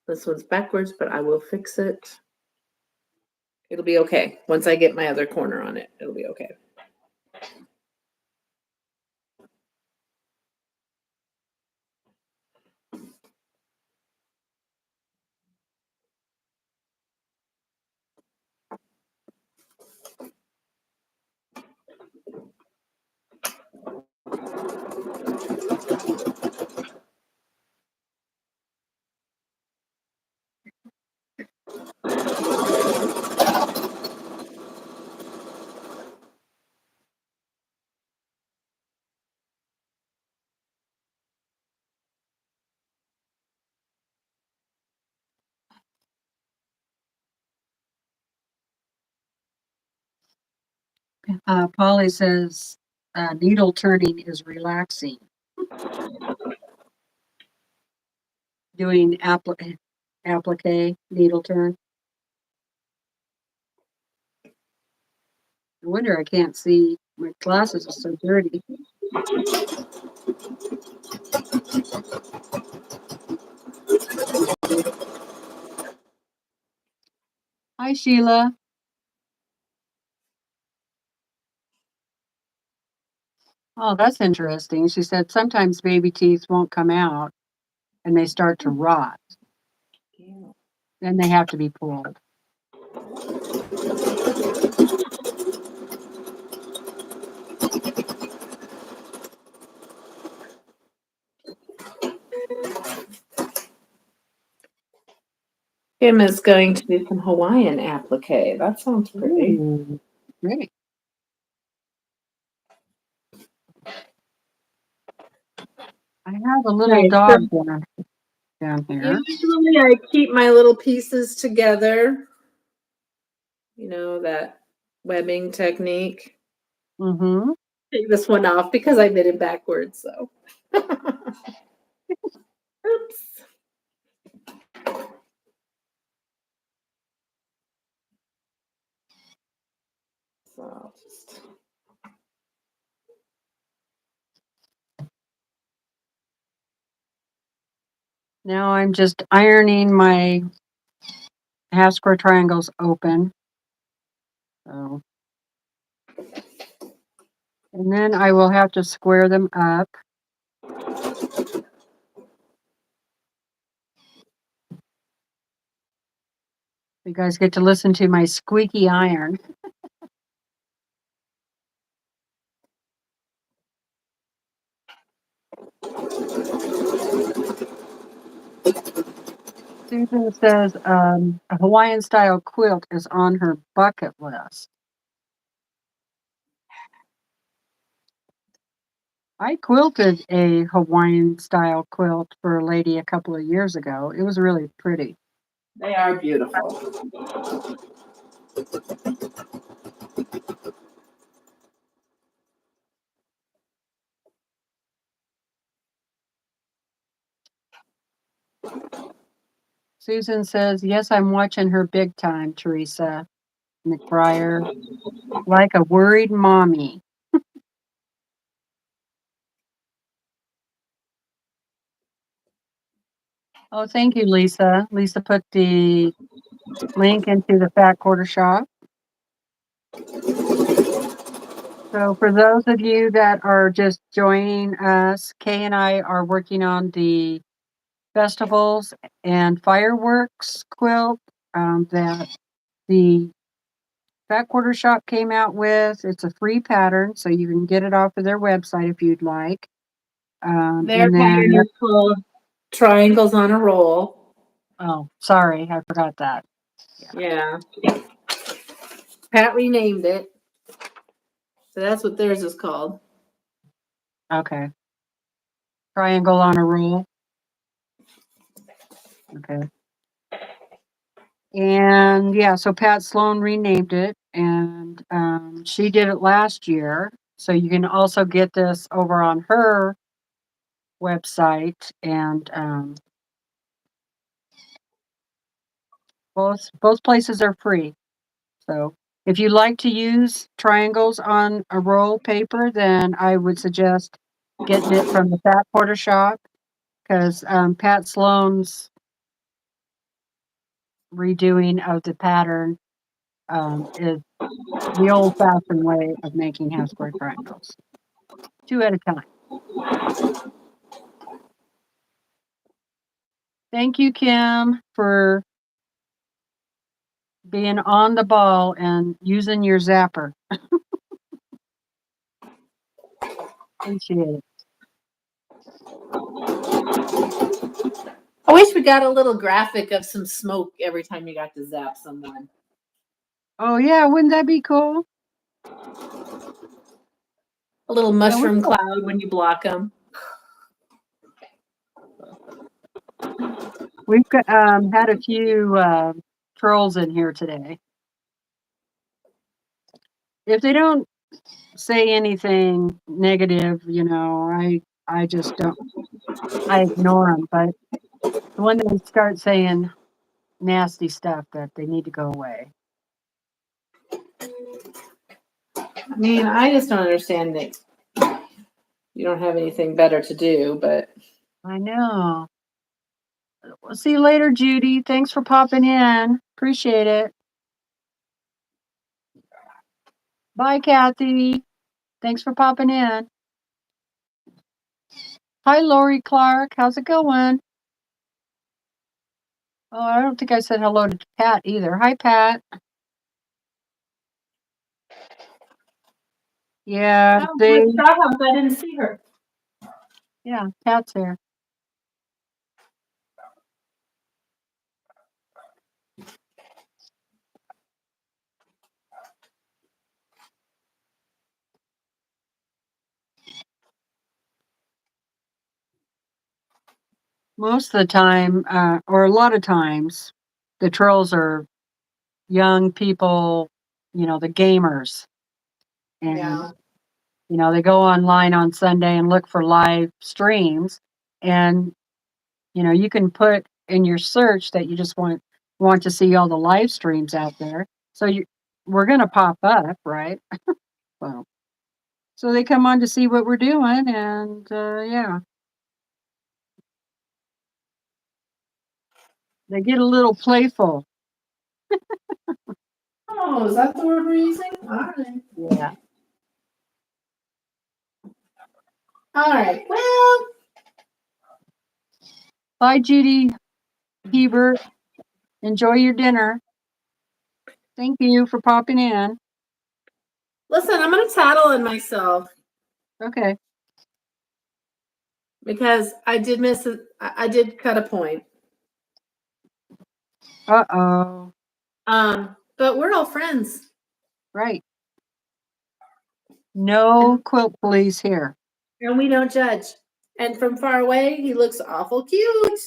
this one's backwards, but I will fix it. It'll be okay. Once I get my other corner on it, it'll be okay. Polly says needle turning is relaxing. Doing applique needle turn. No wonder I can't see. My glasses are so dirty. Hi, Sheila. Oh, that's interesting. She said sometimes baby teeth won't come out and they start to rot. Then they have to be pulled. Kim is going to do some Hawaiian applique. That sounds pretty. Ooh, pretty. I have a little dog down here. Usually I keep my little pieces together. You know, that webbing technique. Mm-hmm. Take this one off because I did it backwards, so. Oops. Now I'm just ironing my half square triangles open. So, and then I will have to square them up. You guys get to listen to my squeaky iron. Susan says a Hawaiian style quilt is on her bucket list. I quilted a Hawaiian style quilt for a lady a couple of years ago. It was really pretty. They are beautiful. Susan says, yes, I'm watching her big time, Teresa McBriar, like a worried mommy. Oh, thank you, Lisa. Lisa put the link into the Fat Quarter Shop. So for those of you that are just joining us, Kay and I are working on the festivals and fireworks quilt that the Fat Quarter Shop came out with. It's a free pattern, so you can get it off of their website if you'd like. Their And then, pattern is called Triangles on a Roll. oh, sorry, I forgot that. Yeah. Pat renamed it. So that's what theirs is called. Okay. Triangle on a roll. Okay. And yeah, so Pat Sloan renamed it, and she did it last year. So you can also get this over on her website, and both places are free. So if you like to use triangles on a roll paper, then I would suggest getting it from the Fat Quarter Shop, because Pat Sloan's redoing of the pattern is the old-fashioned way of making half square triangles, 2 at a time. Thank you, Kim, for being on the ball and using your zapper. Appreciate it. I wish we got a little graphic of some smoke every time you got to zap someone. Oh yeah, wouldn't that be cool? A little mushroom cloud when you block them. We've got, had a few trolls in here today. If they don't say anything negative, you know, I just don't. I ignore them. But when they start saying nasty stuff, that they need to go away. I mean, I just don't understand that you don't have anything better to do, but. I know. We'll see you later, Judy. Thanks for popping in. Appreciate it. Bye, Kathy. Thanks for popping in. Hi, Lori Clark. How's it going? Oh, I don't think I said hello to Pat either. Hi, Pat. Yeah, Oh, good job. I didn't see her. Yeah, Pat's here. Most of the time, or a lot of times, the trolls are young people, you know, the gamers. And, Yeah. you know, they go online on Sunday and look for live streams. And, you know, you can put in your search that you just want to see all the live streams out there. So we're going to pop up, right? So they come on to see what we're doing, and yeah. They get a little playful. Oh, is that the word we're using? All right. Yeah. All right. Well, Bye, Judy Hebert. Enjoy your dinner. Thank you for popping in. listen, I'm going to tattle on myself Okay. because I did miss it. I did cut a point. Uh-oh. But we're all friends. Right. No quilt police here. And we don't judge. And from far away, he looks awful cute.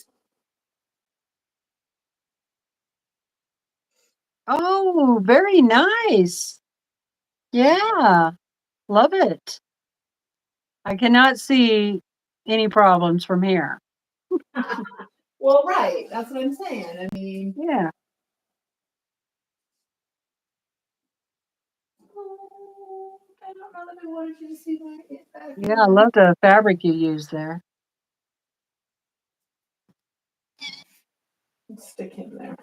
Oh, very nice. Yeah. Love it. I cannot see any problems from here. Well, right. That's what I'm saying. I mean, Yeah. I don't know that I wanted you to see my back. Yeah, I love the fabric you use there. Let's stick him there.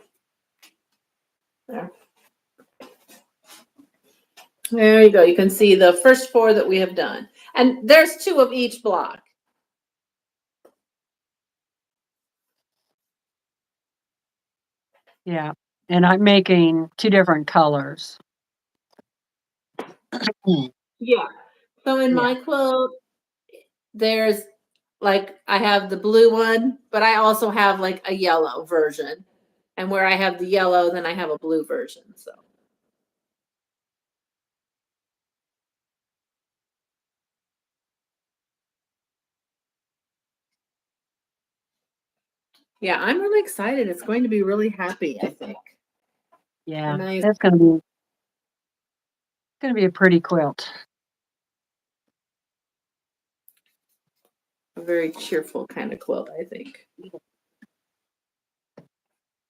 There. There you go. You can see the first 4 that we have done. And there's 2 of each block. Yeah. And I'm making 2 different colors. Yeah. So in Yeah. my quilt, there's like, I have the blue one, but I also have like a yellow version. And where I have the yellow, then I have a blue version. So. Yeah, I'm really excited. It's going to be really happy, I think. Yeah. Nice. That's gonna be a pretty quilt. A very cheerful kind of quilt, I think.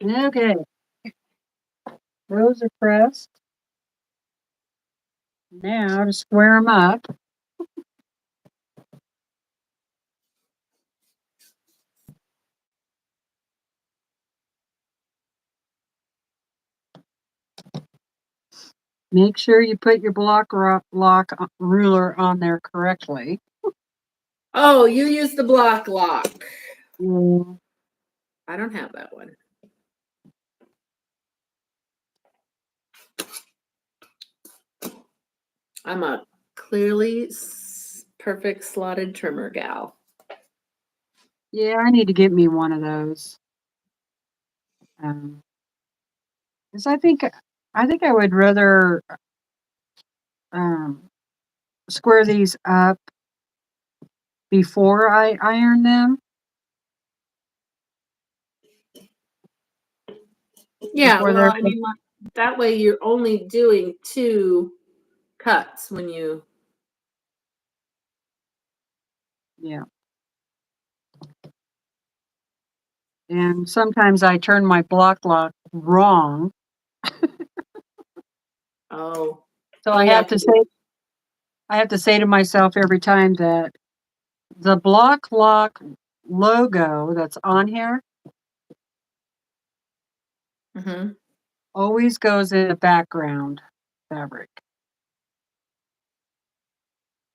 Okay. Those are pressed. Now to square them up. Make sure you put your block ruler on there correctly. Oh, you use the block lock. Mm. I don't have that one. I'm a clearly perfect slotted trimmer gal. Yeah, I need to get me one of those. 'Cause I think I would rather square these up before I iron them. Yeah, Before well, they're I mean, that way you're only doing 2 cuts when you. Yeah. And sometimes I turn my block lock wrong. Oh. So Oh, I yeah. have to say to myself every time that the block lock logo that's on here Mm-hmm. always goes in the background fabric.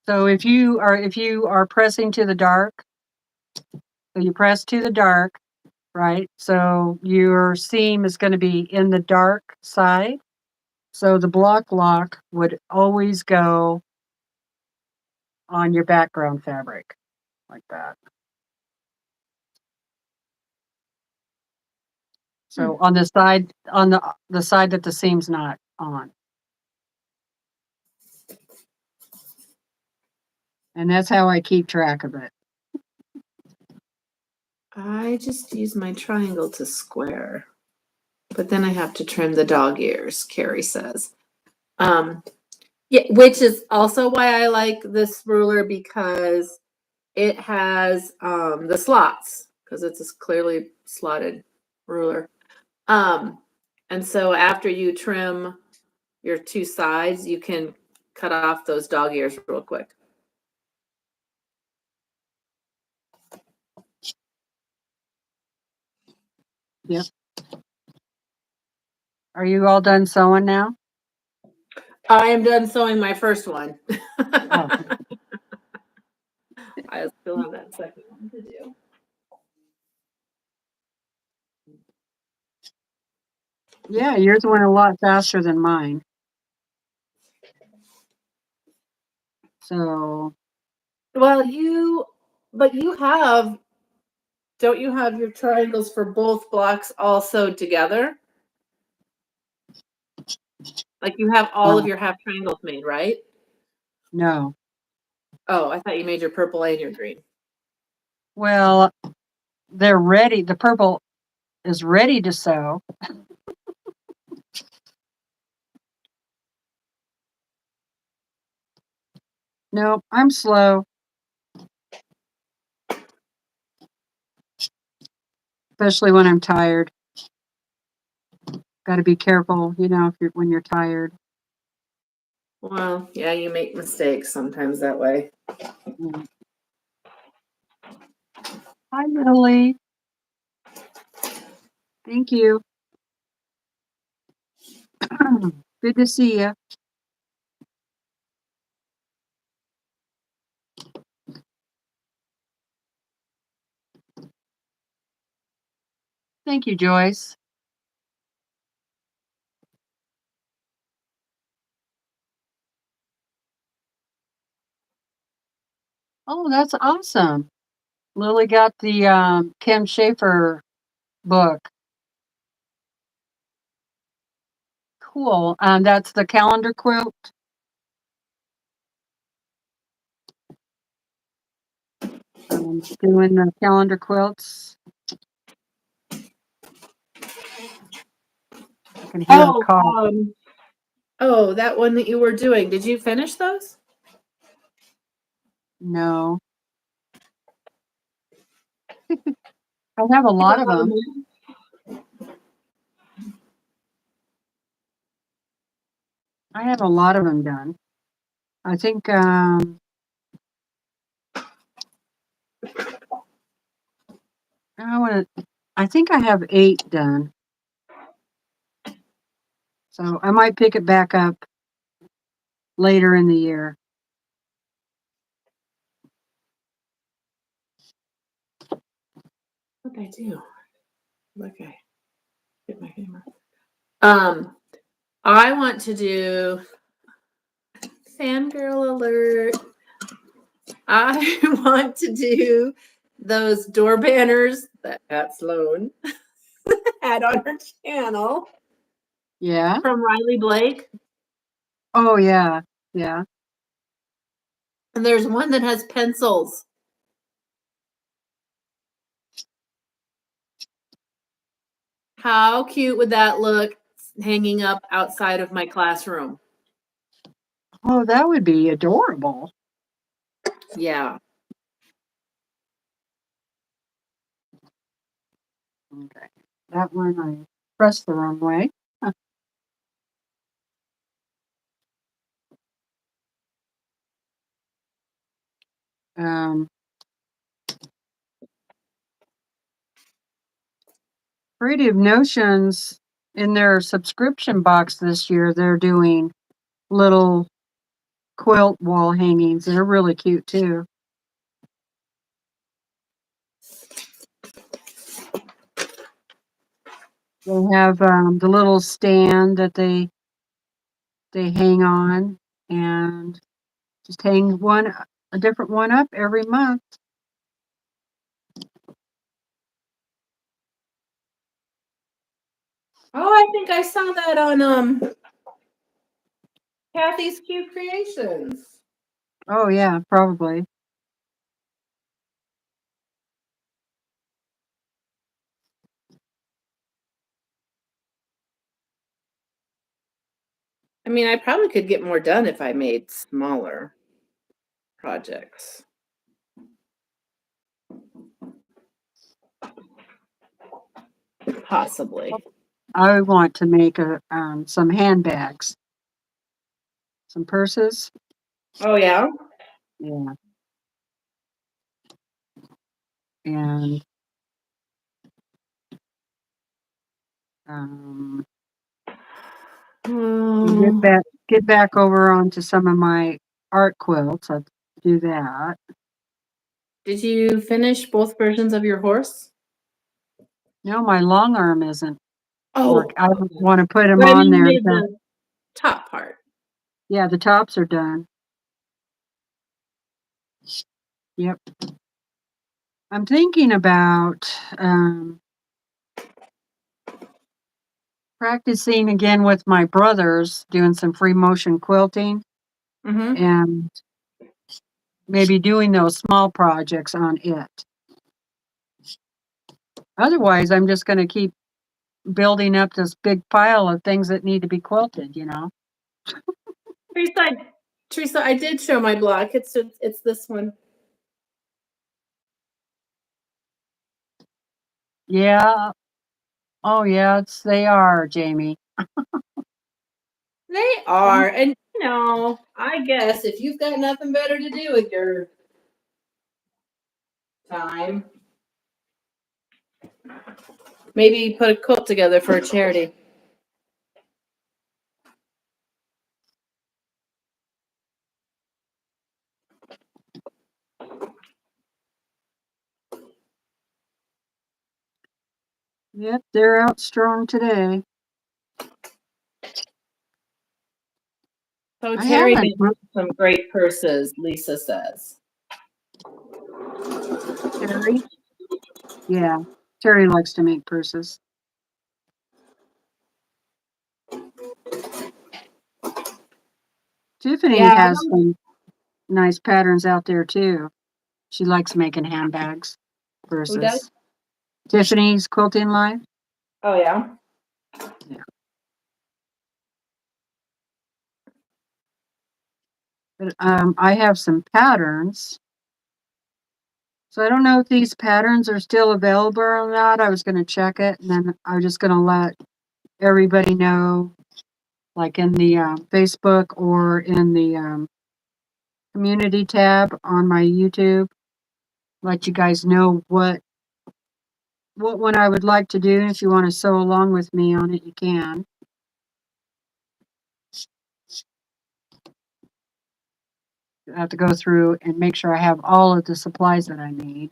So if you are pressing to the dark, so you press to the dark, right? So your seam is going to be in the dark side. So the block lock would always go on your background fabric like that. So on the side, on the side that the seam's not on. And that's how I keep track of it. I just use my triangle to square, but then I have to trim the dog ears, Carrie says. Yeah, which is also why I like this ruler, because it has the slots, because it's a clearly slotted ruler. And so after you trim your 2 sides, you can cut off those dog ears real quick. Yep. Are you all done sewing now? I am done sewing my first one. Oh. I still have that second one to do. Yeah, yours went a lot faster than mine. So, Well, don't you have your triangles for both blocks all sewed together? Like you have all of your half triangles made, right? no. Oh, I thought you made your purple and your green. Well, they're ready. The purple is ready to sew. No, I'm slow. Especially when I'm tired. Got to be careful, when you're tired. Well, yeah, you make mistakes sometimes that way. Mm. Hi, Lily. Thank you. Good to see you. Thank you, Joyce. Oh, that's awesome. Lily got the Kim Schaefer book. Cool. That's the calendar quilt. Doing the calendar quilts. I can hear a car. Oh, that one that you were doing. Did you finish those? No. I have a lot of them. I have a lot of them done. I think I think I have 8 done. So I might pick it back up later in the year. What did I do? Okay. Get my camera. I want to do fangirl alert. I want to do those door banners that Pat Sloan had on her channel. Yeah. From Riley Blake. Oh yeah. Yeah. And there's one that has pencils. How cute would that look hanging up outside of my classroom? Oh, that would be adorable. Yeah. Okay. That one I pressed the wrong way. Creative Notions, in their subscription box this year, they're doing little quilt wall hangings. They're really cute too. They have the little stand that they hang on, and just hang a different one up every month. Oh, I think I saw that on Kathy's Cute Creations. Oh yeah, probably. I mean, I probably could get more done if I made smaller projects. Possibly. I want to make some handbags. some purses. Oh, yeah? Yeah. And get back over onto some of my art quilts. I'll do that. Did you finish both versions of your horse? No, my long arm isn't work. I don't okay. want to put them But I on mean, you there. made the top part. Yeah, the tops are done. Yep. I'm thinking about practicing again with my brothers, doing some free motion quilting Mm-hmm. and maybe doing those small projects on it. Otherwise, I'm just going to keep building up this big pile of things that need to be quilted, you know? Teresa, I did show my block. It's this one. Yeah. Oh, yeah, they are, Jamie. They are. And, you know, I guess if you've got nothing better to do with your time, maybe put a quilt together for a charity. Yep, they're out strong today. So I Terry haven't. made some great purses, Lisa says. Terry? Yeah, Terry likes to make purses. Tiffany Yeah. has some nice patterns out there too. She likes making handbags, Who does? purses. Tiffany's Quilting Life. Oh, yeah. Yeah. But I have some patterns. So I don't know if these patterns are still available or not. I was going to check it, and then I was just going to let everybody know, like in the Facebook or in the community tab on my YouTube. Let you guys know what one I would like to do. If you want to sew along with me on it, you can. I have to go through and make sure I have all of the supplies that I need.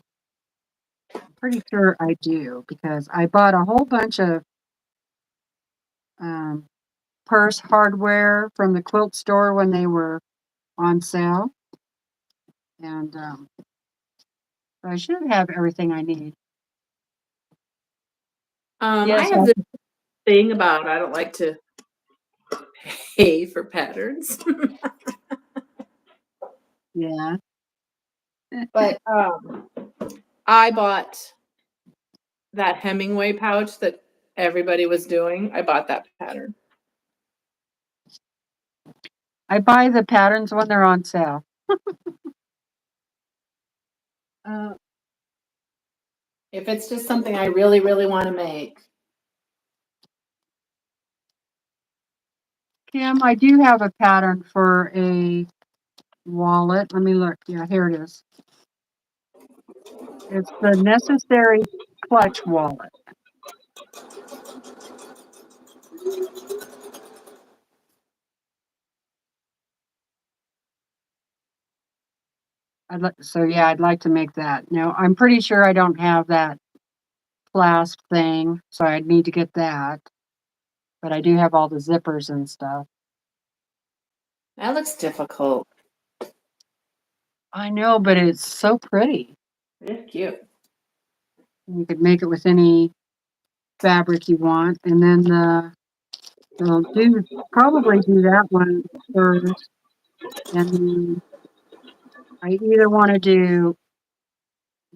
I'm pretty sure I do because I bought a whole bunch of um, purse hardware from the quilt store when they were on sale. And I should have everything I need. I Yes. have this thing about I don't like to pay for patterns. Yeah. But I bought that Hemingway pouch that everybody was doing. I bought that pattern. I buy the patterns when they're on sale. If it's just something I really, really want to make. Kim, I do have a pattern for a wallet. Let me look. Yeah, here it is. It's the necessary clutch wallet. I'd like to make that. Now, I'm pretty sure I don't have that clasp thing, so I'd need to get that. But I do have all the zippers and stuff. That looks difficult. I know, but it's so pretty. It's cute. You could make it with any fabric you want, and then I'll probably do that one first, and then I either want to do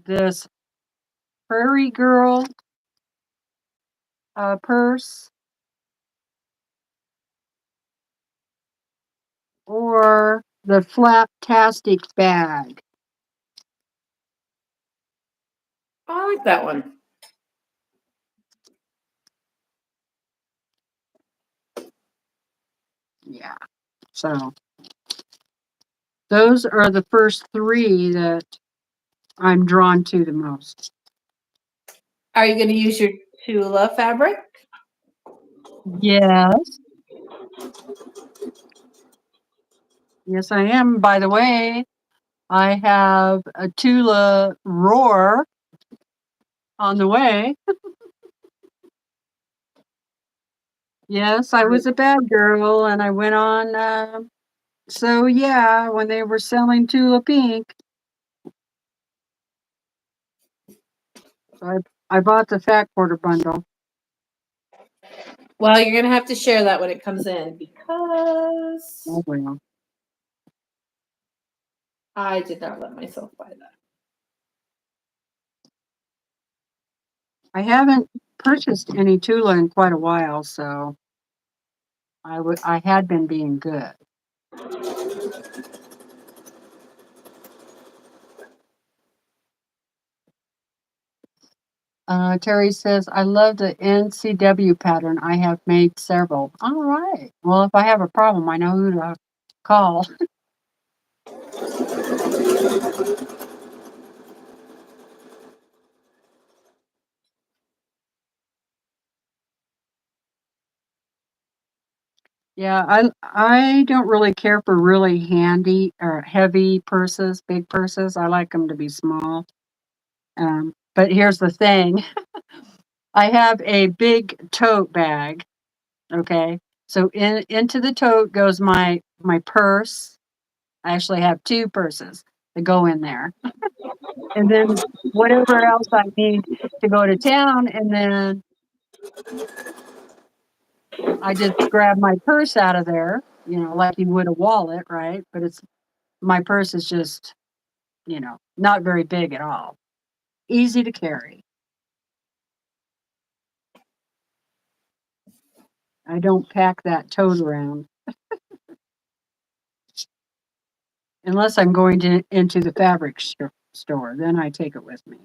this Prairie Girl purse or the Flaptastic bag. Oh, I like that one. Yeah. So Those are the first three that I'm drawn to the most. Are you going to use your Tula fabric? Yes. Yes, I am. By the way, I have a Tula Roar on the way. Yes, I was a bad girl and I went on. So yeah, when they were selling Tula Pink, I bought the fat quarter bundle. Well, you're going to have to share that when it comes in because Oh well. I did not let myself buy that. I haven't purchased any Tula in quite a while, so I had been being good. Terry says, I love the NCW pattern. I have made several. All right. Well, if I have a problem, I know who to call. Yeah, I don't really care for really handy or heavy purses, big purses. I like them to be small. But here's the thing. I have a big tote bag. Okay. So into the tote goes my purse. I actually have two purses that go in there. And then whatever else I need to go to town, and then I just grab my purse out of there, like you would a wallet, right? But my purse is just, not very big at all. Easy to carry. I don't pack that tote around unless I'm going into the fabric store. Then I take it with me.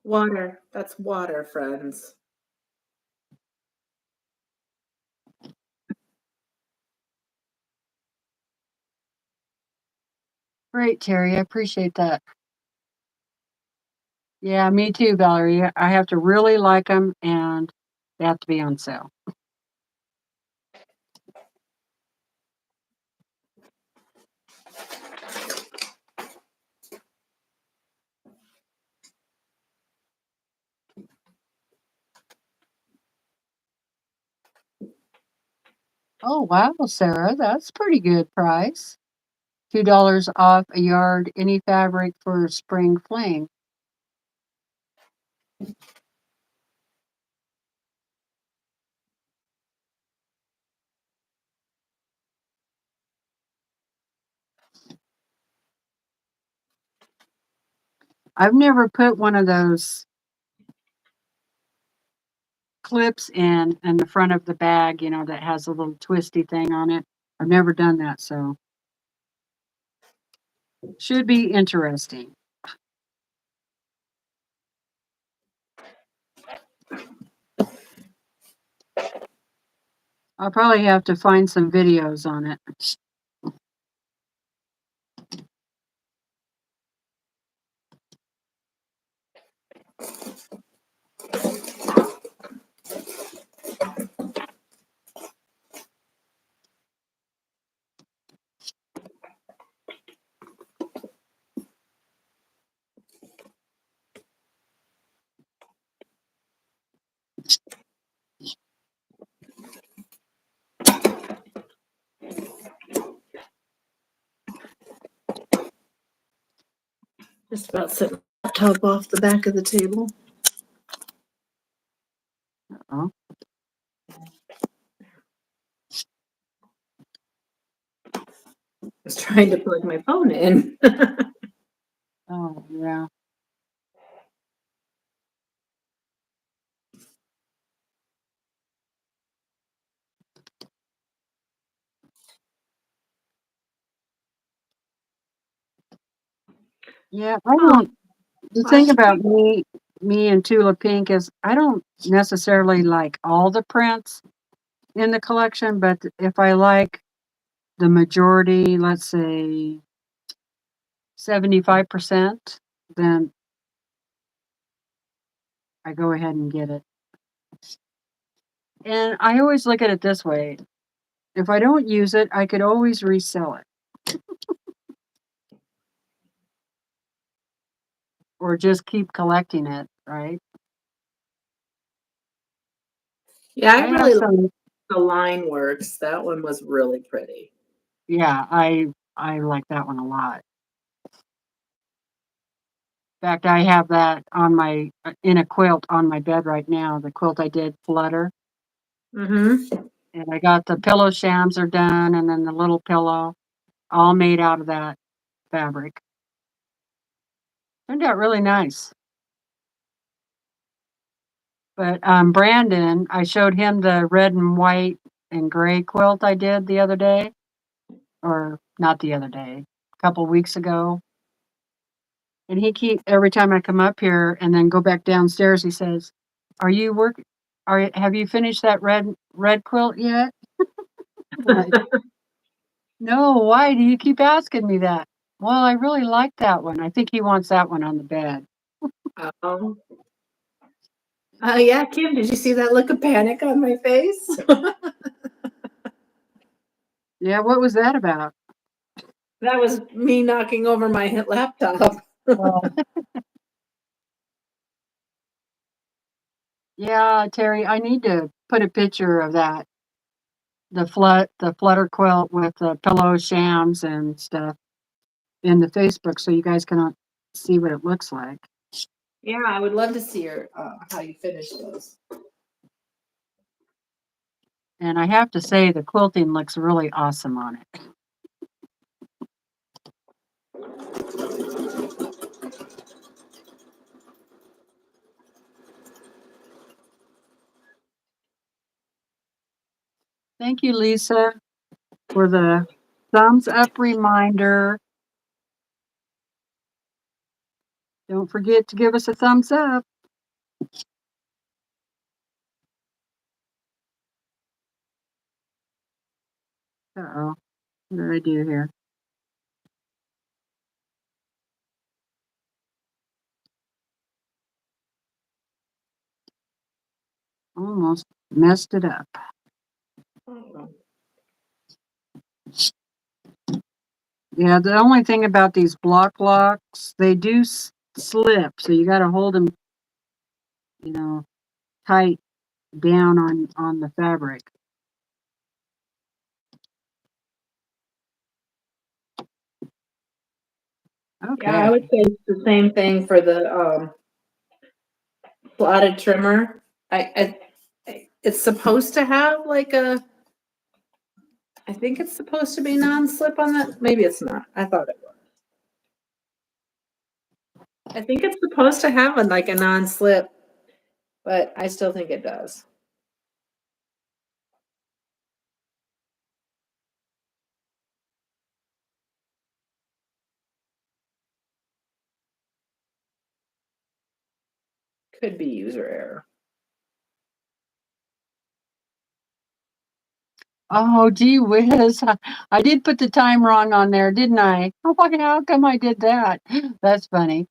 Water. That's water, friends. Great, Terry. I appreciate that. Yeah, me too, Valerie. I have to really like them, and they have to be on sale. Oh, wow, Sarah, that's pretty good price. $2 off a yard, any fabric for spring fling. I've never put one of those clips in the front of the bag, that has a little twisty thing on it. I've never done that, so should be interesting. I'll probably have to find some videos on it. Just about set my laptop off the back of the table. Oh, I was trying to plug my phone in. oh yeah. Yeah, I don't. The thing about me me and Tula Pink is I don't necessarily like all the prints in the collection, but if I like the majority, let's say 75%, then I go ahead and get it. And I always look at it this way. If I don't use it, I could always resell it. Or just keep collecting it, right? Yeah, I I have really like some, the line works. That one was really pretty. yeah, I like that one a lot. In fact, I have that on my in a quilt on my bed right now. The quilt I did Flutter, Mm-hmm. and I got the pillow shams are done, and then the little pillow, all made out of that fabric. Turned out really nice. But Brandon, I showed him the red and white and gray quilt I did the other day, or not the other day, a couple weeks ago. And he keep every time I come up here and then go back downstairs, he says, "Are you work? Have you finished that red quilt yet?" I'm like, no. Why do you keep asking me that? Well, I really like that one. I think he wants that one on the bed. Um, yeah, Kim, did you see that look of panic on my face? Yeah, what was that about? That was me knocking over my laptop. Well, yeah, Terry, I need to put a picture of that. The flutter quilt with the pillow shams and stuff in the Facebook so you guys can see what it looks like. Yeah, I would love to see your how you finish those. And I have to say the quilting looks really awesome on it. Thank you, Lisa, for the thumbs up reminder. Don't forget to give us a thumbs up. Uh-oh, what did I do here? Almost messed it up. Yeah, the only thing about these block locks, they do slip, so you got to hold them, you know, tight down on the fabric. Yeah, I Okay. would say it's the same thing for the plotted trimmer. It's supposed to have like a. I think it's supposed to be non-slip on that. Maybe it's not. I thought it was. I think it's supposed to have like a non-slip, but I still think it does. Could be user error. Oh, gee whiz. I did put the time wrong on there, didn't I? Oh, how come I did that? That's funny.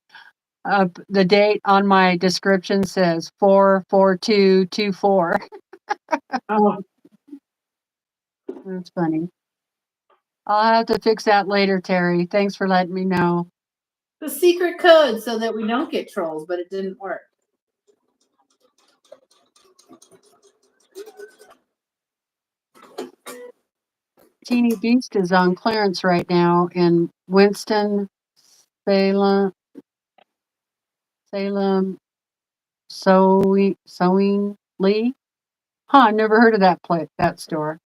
The date on my description says 4/4/2/24. Oh, That's funny. I'll have to fix that later, Terry. Thanks for letting me know. the secret code so that we don't get trolls, but it didn't work. Teeny Beast is on clearance right now in Winston, Salem, Salem, Sewing Lee. Huh, I never heard of that store.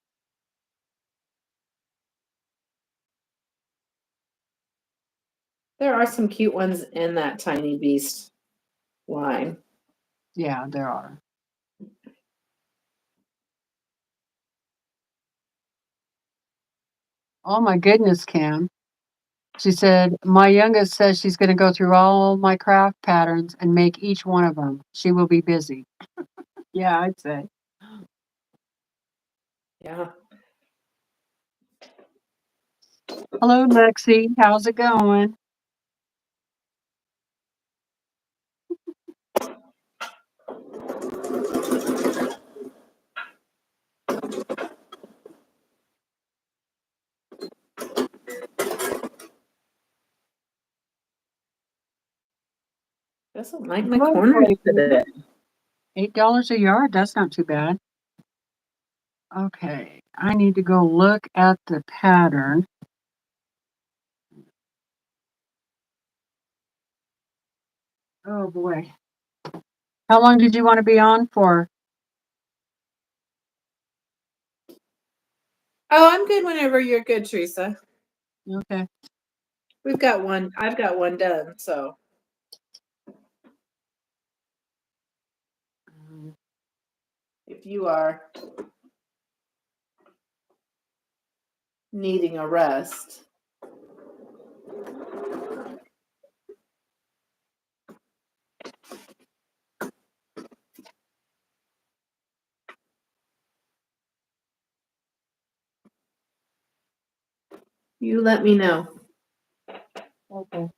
There are some cute ones in that Tiny Beast line. Yeah, there are. Oh my goodness, Kim. She said, my youngest says she's going to go through all my craft patterns and make each one of them. She will be busy. Yeah, I'd say. Yeah. Hello, Lexi. How's it going? Doesn't like my Good corners for today. you. $8 a yard. That's not too bad. Okay, I need to go look at the pattern. Oh boy. How long did you want to be on for? Oh, I'm good whenever you're good, Teresa. Okay. We've got one. I've got one done. So if you are needing a rest. You let me know. Okay.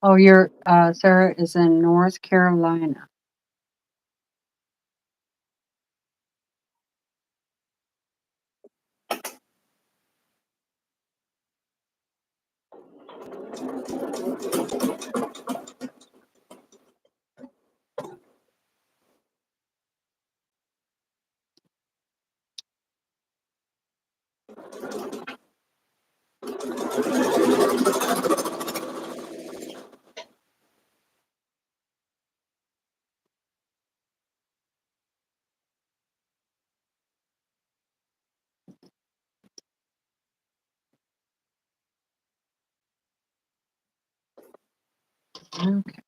Oh, your Sarah is in North Carolina. Okay.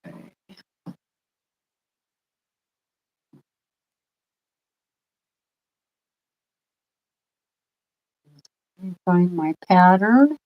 Let me find my pattern.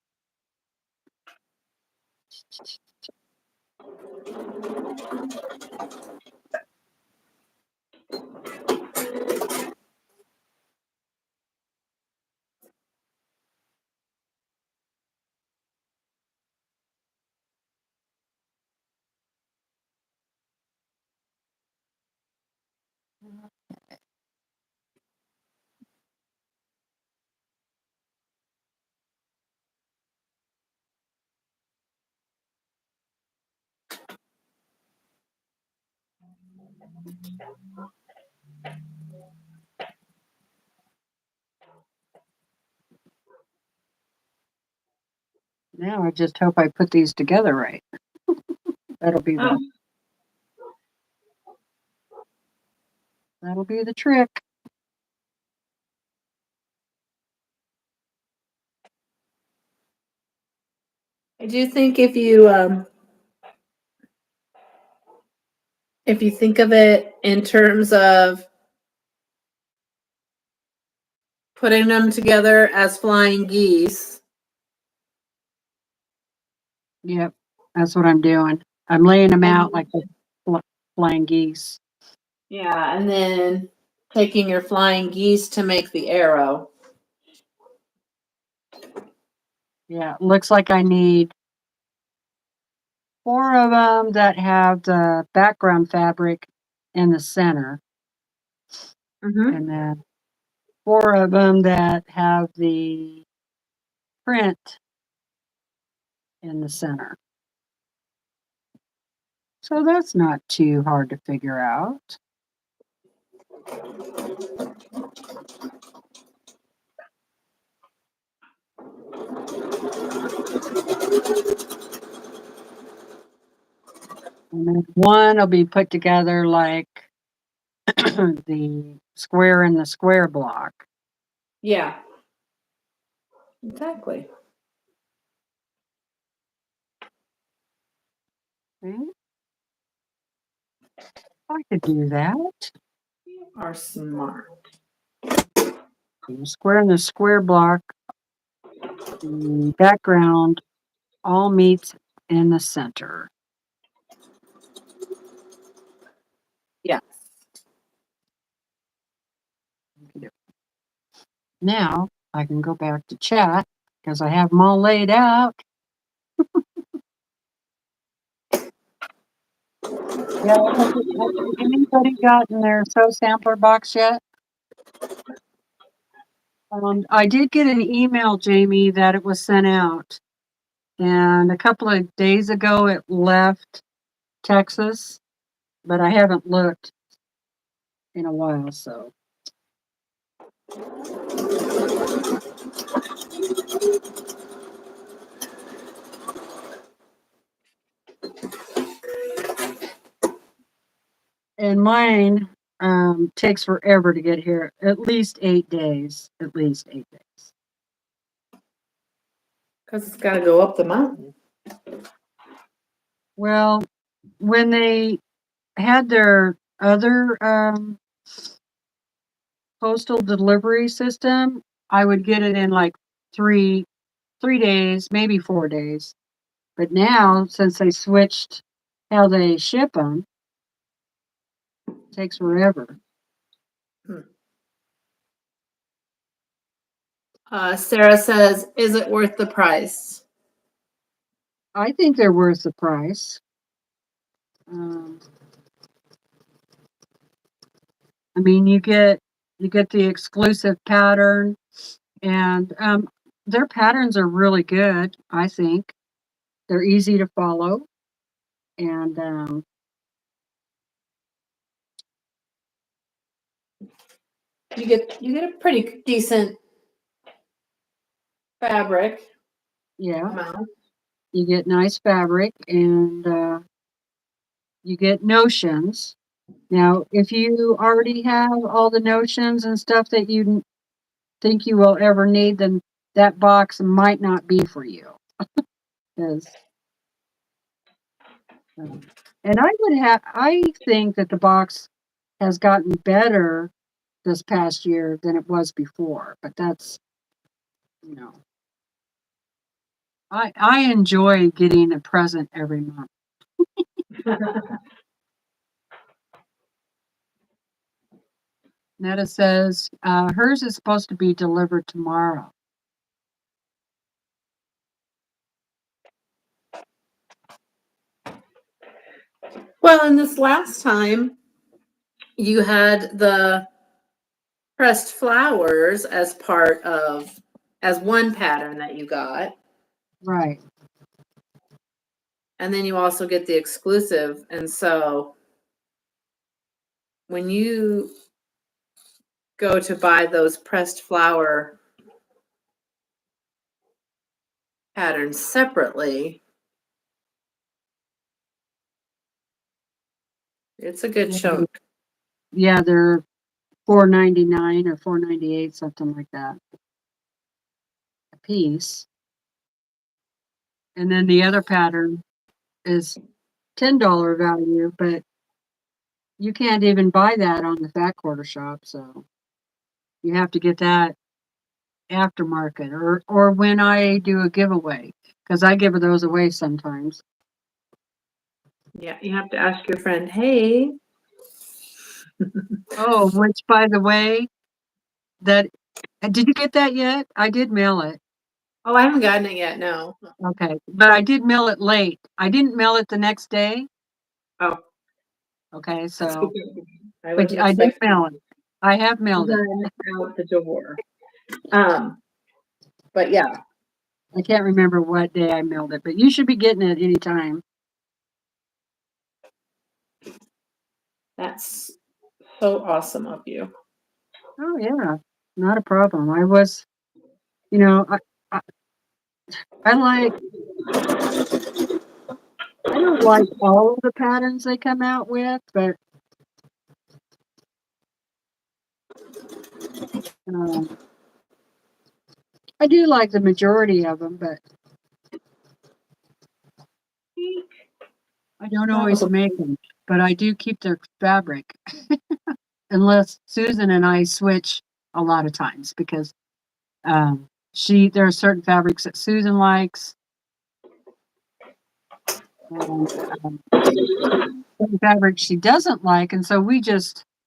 Now I just hope I put these together right. That'll be the trick. I do think if you think of it in terms of putting them together as flying geese. Yep, that's what I'm doing. I'm laying them out like flying geese. Yeah, and then taking your flying geese to make the arrow. Yeah, looks like I need 4 of them that have the background fabric in the center. And then 4 of them that have the print in the center. So that's not too hard to figure out. And then one will be put together like the square in the square block. Yeah. Exactly. Okay. I could do that. You are smart. The square in the square block, the background all meets in the center. Yes. Now I can go back to chat because I have them all laid out. Yeah, has anybody gotten their sampler box yet? I did get an email, Jamie, that it was sent out. And a couple of days ago it left Texas, but I haven't looked in a while, so. And mine takes forever to get here, at least 8 days, at least 8 days. Because it's got to go up the mountain. Well, when they had their other postal delivery system, I would get it in like three days, maybe 4 days. But now, since they switched how they ship them, it takes forever. Sarah says, is it worth the price? I think they're worth the price. I mean, you get the exclusive pattern, and their patterns are really good. I think they're easy to follow, and You get a pretty decent fabric. yeah, amount. you get nice fabric, and you get notions. Now, if you already have all the notions and stuff that you think you will ever need, then that box might not be for you. Because, and I think that the box has gotten better this past year than it was before, but that's, you know, I enjoy getting a present every month. Netta says hers is supposed to be delivered tomorrow. Well, and this last time you had the pressed flowers as one pattern that you got. Right. And then you also get the exclusive. And so when you go to buy those pressed flower patterns separately, it's a good chunk. Yeah, they're $4.99 or $4.98, something like that, a piece. And then the other pattern is $10 value, but you can't even buy that on the Fat Quarter Shop, so you have to get that aftermarket or when I do a giveaway, because I give those away sometimes. Yeah, you have to ask your friend, hey. Oh, which by the way, that did you get that yet? I did mail it. Oh, I haven't gotten it yet, no. Okay, but I did mail it late. I didn't mail it the next day. Oh. Okay, so but I did mail it. I have mailed it. Out the door. But yeah. I can't remember what day I mailed it, but you should be getting it anytime. That's so awesome of you. Oh yeah, not a problem. I was, you know, I like I don't like all of the patterns they come out with, but I do like the majority of them, but I don't always make them. But I do keep their fabric, unless Susan and I switch a lot of times because there are certain fabrics that Susan likes, and certain fabrics she doesn't like, and so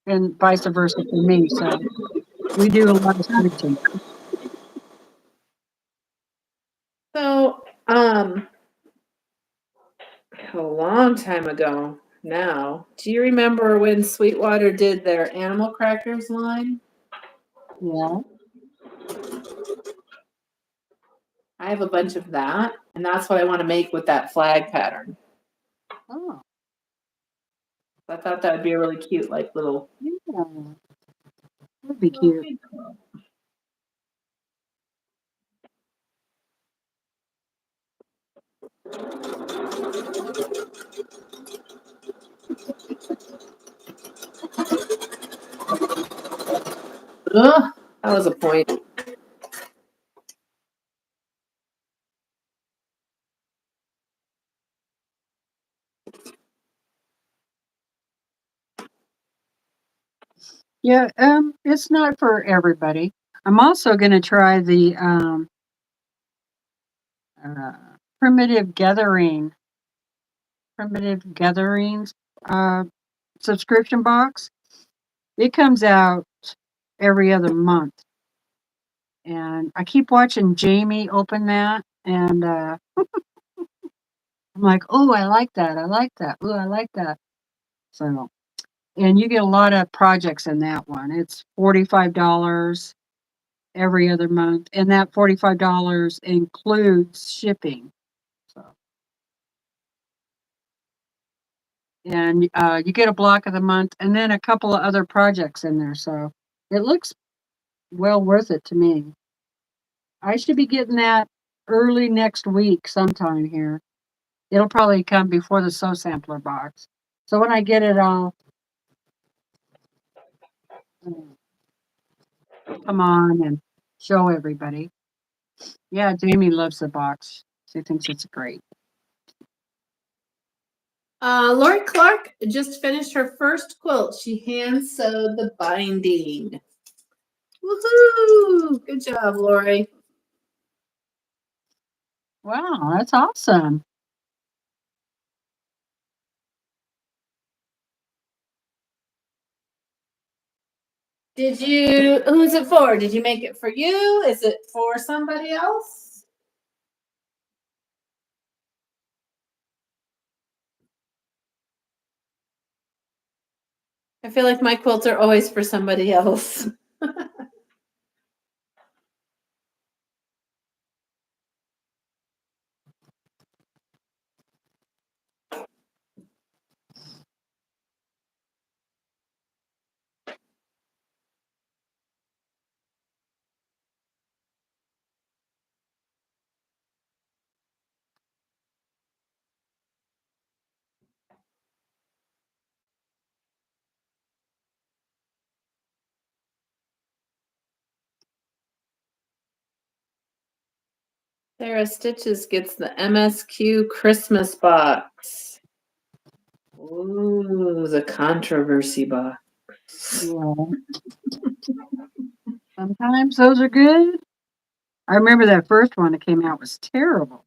and vice versa for me. So we do a lot of switching. So, a long time ago now, do you remember when Sweetwater did their animal crackers line? Yeah. I have a bunch of that, and that's what I want to make with that flag pattern. Oh. I thought that would be a really cute, like little. Yeah. That'd be cute. Ugh, that was a point. Yeah, it's not for everybody. I'm also going to try the uh, primitive gatherings subscription box. It comes out every other month, and I keep watching Jamie open that, and I'm like, oh, I like that. I like that. Oh, I like that. So, and you get a lot of projects in that one. It's $45 every other month, and that $45 includes shipping. So, and you get a block of the month, and then a couple of other projects in there. So it looks well worth it to me. I should be getting that early next week, sometime here. It'll probably come before the Sew Sampler box. So when I get it, I'll come on and show everybody. Yeah, Jamie loves the box. She thinks it's great. Lori Clark just finished her first quilt. She hand sewed the binding. Woohoo! Good job, Lori. Wow, that's awesome. Who's it for? Did you make it for you? Is it for somebody else? I feel like my quilts are always for somebody else. Sarah Stitches gets the MSQ Christmas box. Ooh, the controversy box. Yeah. Sometimes those are good. I remember that first one that came out was terrible.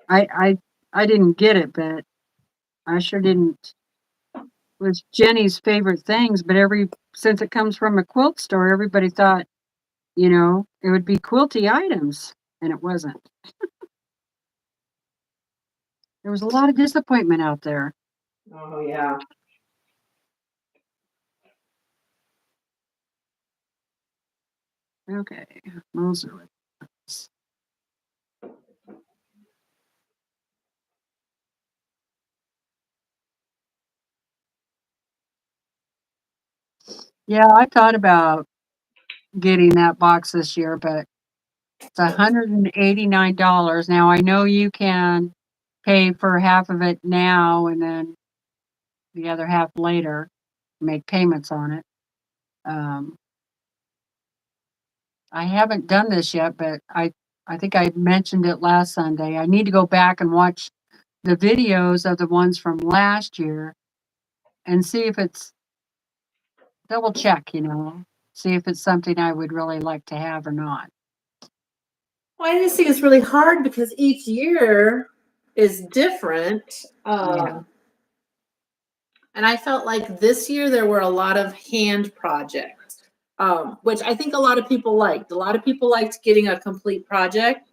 I didn't get it, but I sure didn't. It was Jenny's favorite things, but since it comes from a quilt store, everybody thought, it would be quilty items, and it wasn't. There was a lot of disappointment out there. Oh yeah. Okay, those are it. Yeah, I thought about getting that box this year, but it's $189. Now I know you can pay for half of it now and then the other half later, make payments on it. I haven't done this yet, but I think I mentioned it last Sunday. I need to go back and watch the videos of the ones from last year and see if it's double check, see if it's something I would really like to have or not. Well, I just think it's really hard because each year is different. Yeah. And I felt like this year there were a lot of hand projects, which I think a lot of people liked. A lot of people liked getting a complete project.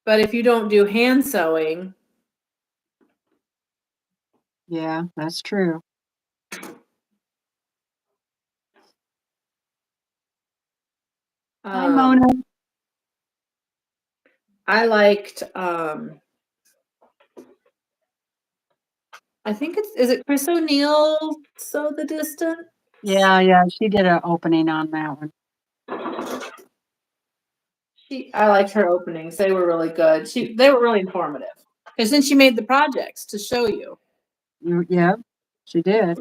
But if you don't do hand sewing. Yeah, that's true. Hi, Mona. I liked, I think is it Chris O'Neill Sew the Distance? Yeah, she did an opening on that one. I liked her openings. They were really good. They were really informative. Because then she made the projects to show you. Yeah, she did.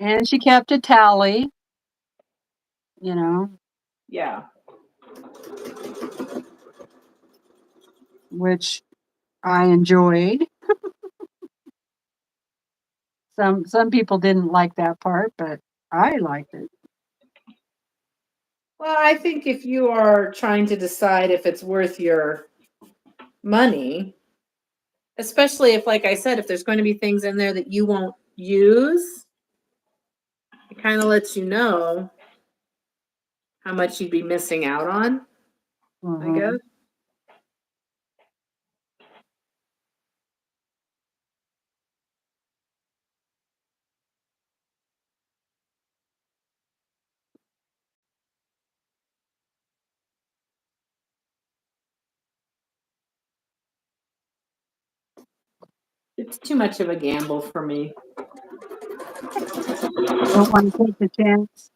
And she kept a tally, Yeah. Which I enjoyed. Some people didn't like that part, but I liked it. Well, I think if you are trying to decide if it's worth your money, especially if, like I said, if there's going to be things in there that you won't use, it kind of lets you know how much you'd be missing out on, I guess. It's too much of a gamble for me. Don't want to take the chance.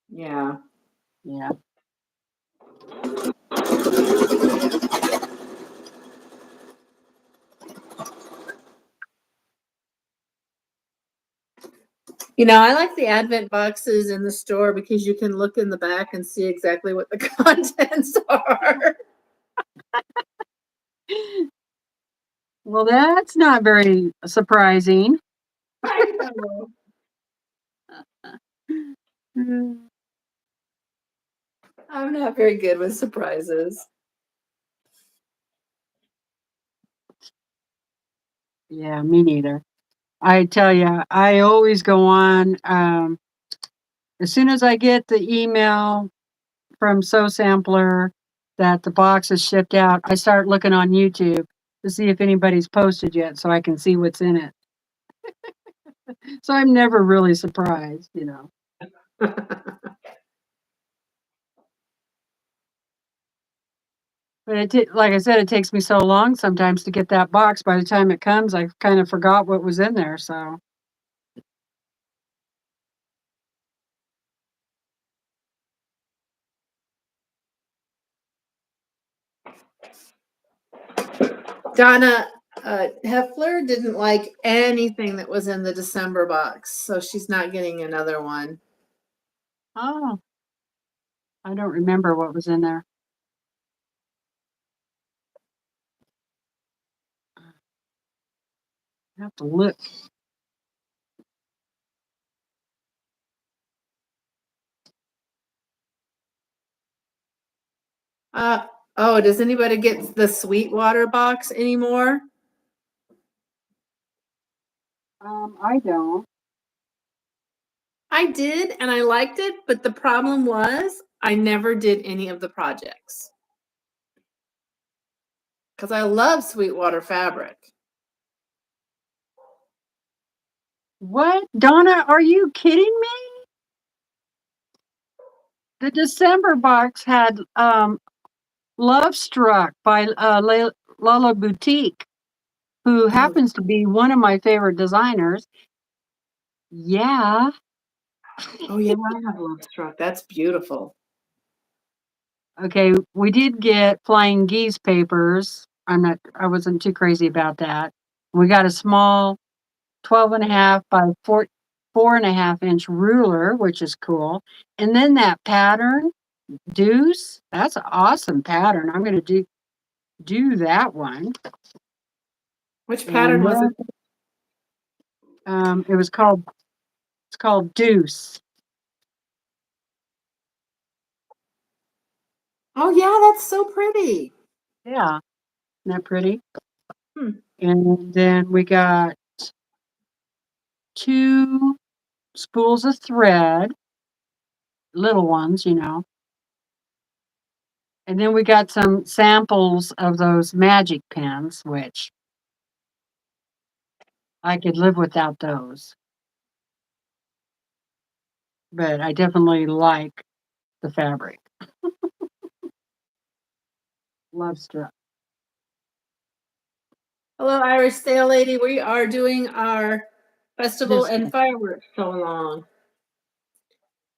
Yeah. Yeah. I like the advent boxes in the store because you can look in the back and see exactly what the contents are. Well, that's not very surprising. I know. I'm not very good with surprises. Yeah, me neither. I tell you, I always go on. As soon as I get the email from Sew Sampler that the box is shipped out, I start looking on YouTube to see if anybody's posted yet so I can see what's in it. So I'm never really surprised, But like I said, it takes me so long sometimes to get that box. By the time it comes, I kind of forgot what was in there. So Donna Heffler didn't like anything that was in the December box, so she's not getting another one. Oh, I don't remember what was in there. I have to look. Does anybody get the Sweetwater box anymore? I don't. I did, and I liked it, but the problem was I never did any of the projects. Because I love Sweetwater fabric. What? Donna, are you kidding me? The December box had Love Struck by Lala Boutique, who happens to be one of my favorite designers. Yeah. Oh, yeah, I have Love Struck. That's beautiful. Okay, we did get flying geese papers. I wasn't too crazy about that. We got a small 12.5 by 4.5 inch ruler, which is cool. And then that pattern, Deuce, that's an awesome pattern. I'm going to do that one. Which pattern was it? It's called Deuce. Oh yeah, that's so pretty. Yeah, isn't that pretty? Hmm. And then we got 2 spools of thread, little ones, you know. And then we got some samples of those magic pens, which I could live without those. But I definitely like the fabric. Love strap. Hello, Irish Stale Lady. We are doing our festival This and one. fireworks so long.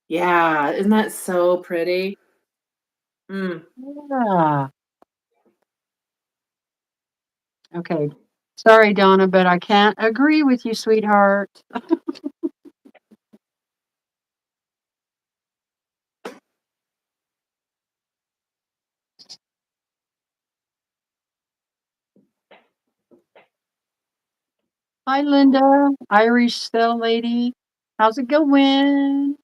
Yeah, isn't that so pretty? Mm. Yeah. Okay. Sorry, Donna, but I can't agree with you, sweetheart. Hi, Linda, Irish Stale Lady. How's it going?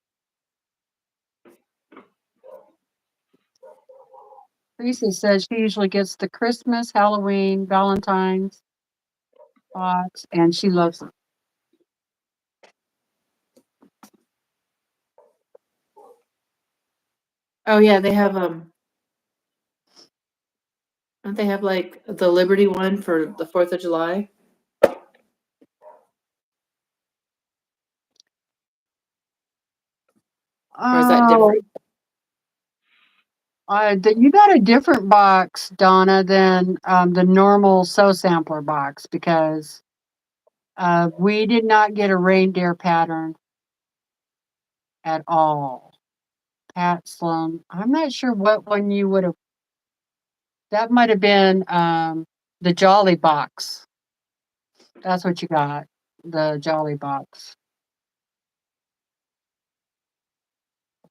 Teresa says she usually gets the Christmas, Halloween, Valentine's box, and she loves them. Oh yeah, they have don't they have like the Liberty one for the 4th of July? Or is that Oh, different? you got a different box, Donna, than the normal sew sampler box because we did not get a reindeer pattern at all. Pat Sloan, I'm not sure what one you would have. That might have been the Jolly box. That's what you got, the Jolly box.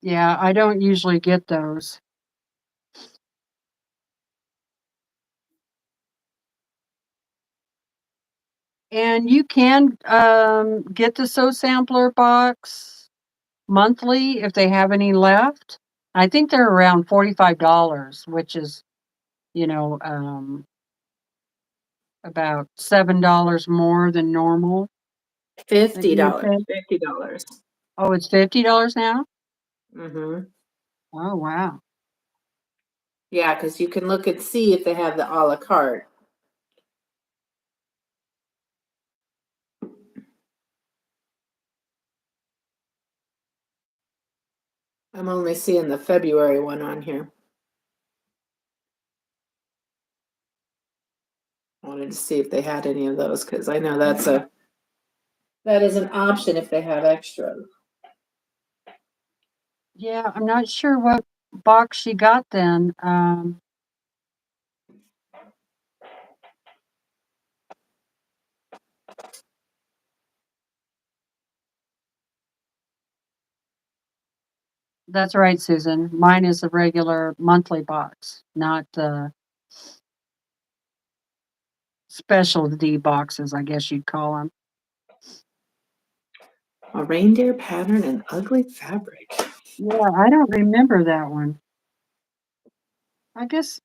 Yeah, I don't usually get those. And you can get the sew sampler box monthly if they have any left. I think they're around $45, which is, you know, about $7 more than normal that you would $50. pay. $50. Oh, it's $50 now? Mm-hmm. Oh, wow. Yeah, because you can look and see if they have the a la carte. I'm only seeing the February one on here. I wanted to see if they had any of those because I know that is an option if they have extras. Yeah, I'm not sure what box she got then. That's right, Susan. Mine is a regular monthly box, not the specialty boxes, I guess you'd call them. A reindeer pattern and ugly fabric. Yeah, I don't remember that one. I guess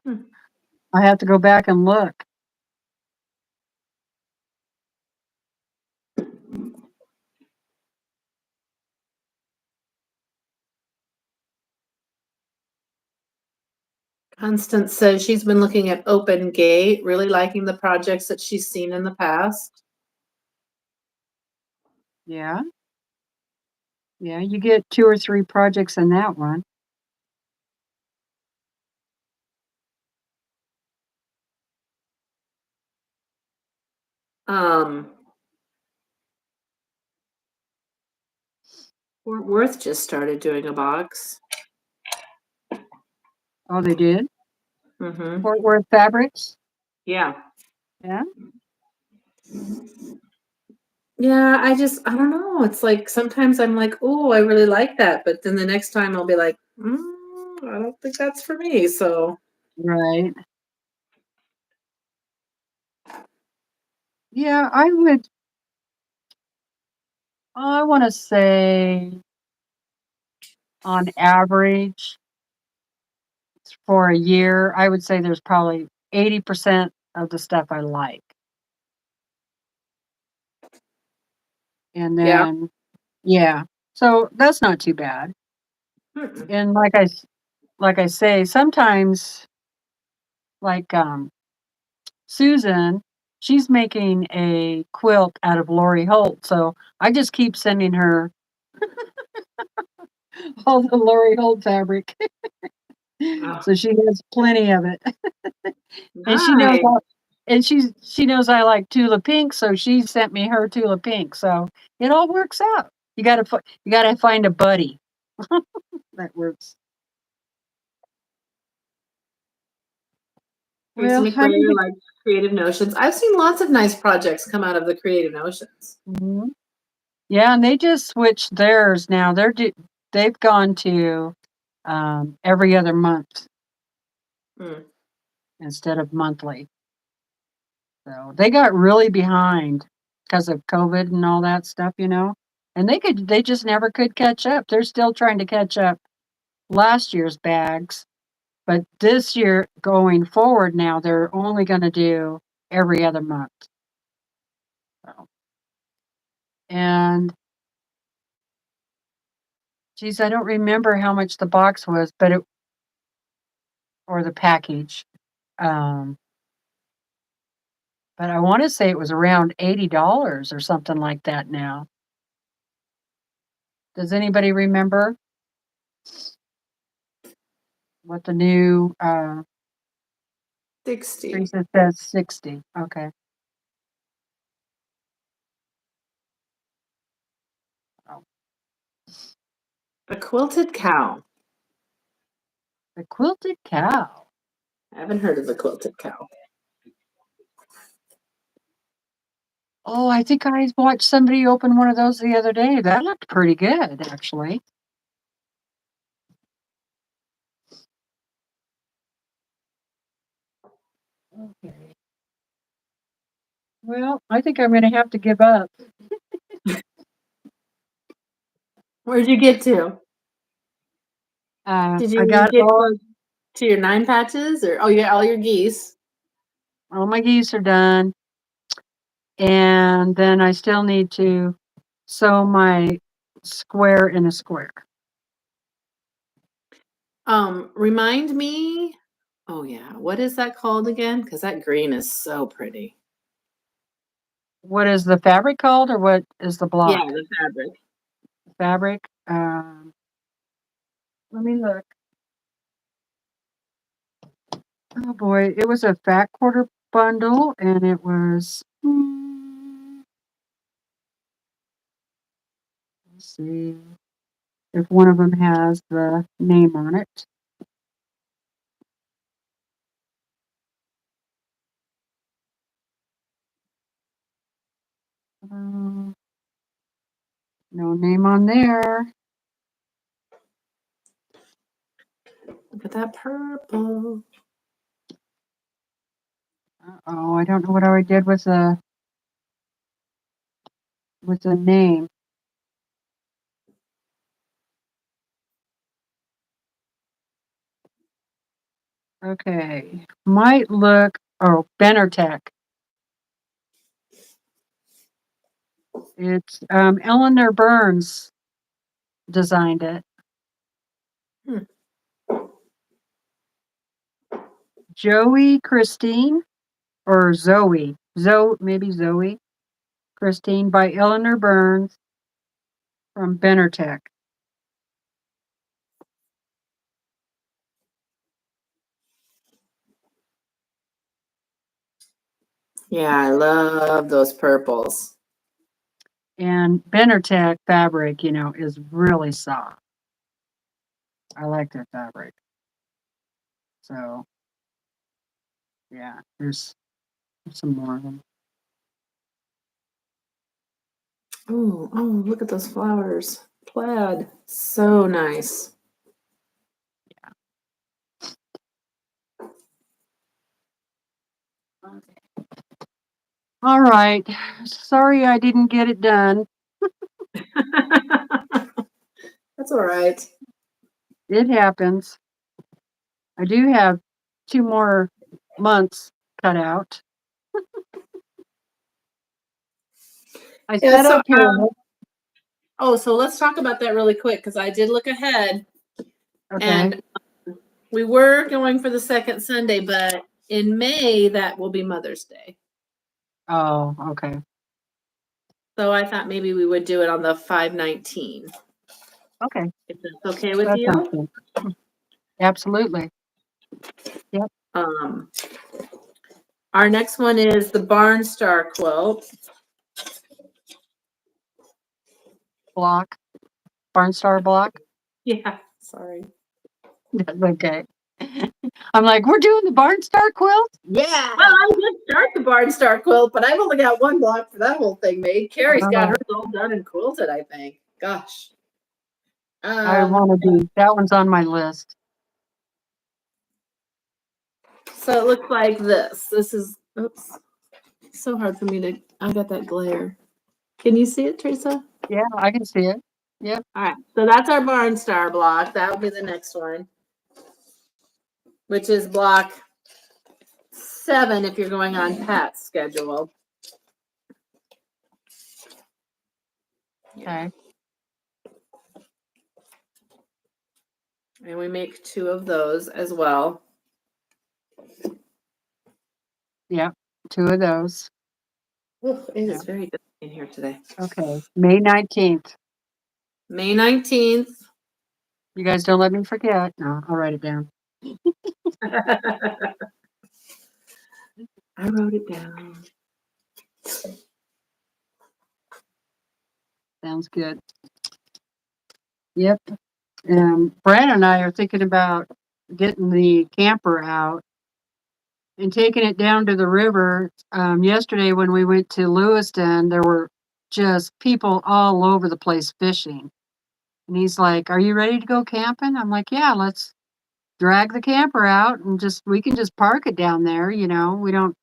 I have to go back and look. Constance says she's been looking at Open Gate, really liking the projects that she's seen in the past. Yeah. Yeah, you get 2 or 3 projects in that one. Fort Worth just started doing a box. Oh, they did? Mm-hmm. Fort Worth Fabrics? Yeah. Yeah. Yeah, I don't know. It's like sometimes I'm like, oh, I really like that. But then the next time I'll be like, I don't think that's for me. So, Right. Yeah, I want to say on average for a year, I would say there's probably 80% of the stuff I like. And yeah. then, yeah, so that's not too bad. Mm-mm. And like I say, sometimes like Susan, she's making a quilt out of Lori Holt. So I just keep sending her all the Lori Holt fabric. Oh, So she has plenty of it. And she knows nice. she knows I like Tula Pink, so she sent me her Tula Pink. So it all works out. You gotta find a buddy that works. Tracy Well, honey. McBrayer likes Creative Notions. I've seen lots of nice projects come out of the Creative Notions. Mhm. Yeah, and they just switched theirs now. They've gone to every other month Mm. instead of monthly. So they got really behind because of COVID and all that stuff, you know. And they just never could catch up. They're still trying to catch up last year's bags, but this year going forward now they're only going to do every other month. So, and geez, I don't remember how much the box was, but it or the package. Um, but I want to say it was around $80 or something like that now. Does anybody remember what the new 60. Teresa says 60? Okay. Oh, The Quilted Cow. the quilted cow. I haven't heard of the Quilted Cow. Oh, I think I watched somebody open one of those the other day. That looked pretty good, actually. Okay. Well, I think I'm going to have to give up. Where'd you get to? Did I you got get close to your 9 patches or all your geese? all my geese are done, and then I still need to sew my square in a square. Remind me. Oh yeah, what is that called again? Because that green is so pretty. What is the fabric called, or what is the Yeah, block? the fabric. Fabric. Let me look. Oh boy, it was a fat quarter bundle, and it was. Let's see if one of them has the name on it. No name on there. Look at that purple. Oh, I don't know what I did with the name. Okay, might look. Oh, Bennertech. It's Eleanor Burns designed it. Hmm. Joey Christine or maybe Zoe Christine by Eleanor Burns from Bennertech. Yeah, I love those purples. And Bennertech fabric, you know, is really soft. I like that fabric. So yeah, there's some more of them. Oh, look at those flowers. Plaid. So nice. All right. Sorry I didn't get it done. That's all right. It happens. I do have 2 more months cut out. I Yeah, set so up here. so let's talk about that really quick because I did look ahead Okay. and we were going for the second Sunday, but in May that will be Mother's Day. Oh, okay. So I thought maybe we would do it on the 5/19. Okay. If that's okay with That sounds you. good. Absolutely. Yep. Our next one is the Barn Star quilt. Block. Barnstar block. Yeah, sorry. That's okay. I'm like, we're doing the Barnstar quilt? Yeah. Well, I did start the Barn Star quilt, but I've only got one block for that whole thing made. Carrie's got hers all done and quilted, I think. Gosh. I want to do that one's on my list. So it looks like this. This is, oops, so hard for me to, I got that glare. Can you see it, Teresa? Yeah, I can see it. Yep. All right, so that's our Barn Star block. That will be the next one, which is block 7 if you're going on Pat's schedule. Okay. And we make 2 of those as well. Yep. 2 of those. Ooh, it is very dark in here today. Okay. May 19th. May 19th. You guys don't let me forget. No, I'll write it down. I wrote it down. Sounds good. Yep. Brad and I are thinking about getting the camper out and taking it down to the river. Yesterday when we went to Lewiston, there were just people all over the place fishing. And he's like, "Are you ready to go camping?" I'm like, "Yeah, let's drag the camper out and we can just park it down there, you know. We don't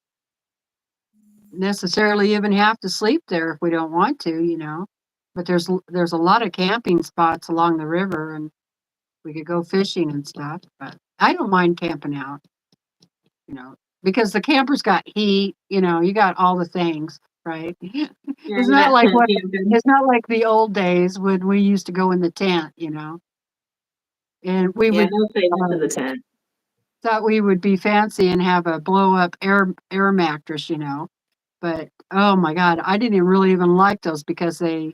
necessarily even have to sleep there if we don't want to, you know. But there's a lot of camping spots along the river and we could go fishing and stuff, but I don't mind camping out, you know, because the camper's got heat, you know, you got all the things, right? Yeah, It's not like it's not like the old days when we used to go in the tent, you know. And we would no favor to the tent. thought we would be fancy and have a blow up air mattress, you know. But oh my God, I didn't really even like those because they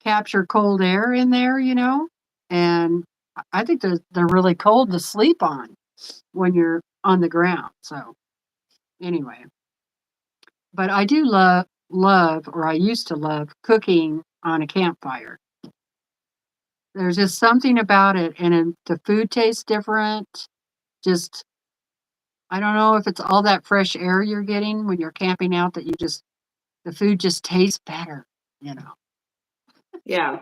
capture cold air in there, you know. And I think they're really cold to sleep on when you're on the ground. So anyway, but I do love, or I used to love cooking on a campfire. There's just something about it, and the food tastes different. Just I don't know if it's all that fresh air you're getting when you're camping out that the food just tastes better, you know. Yeah.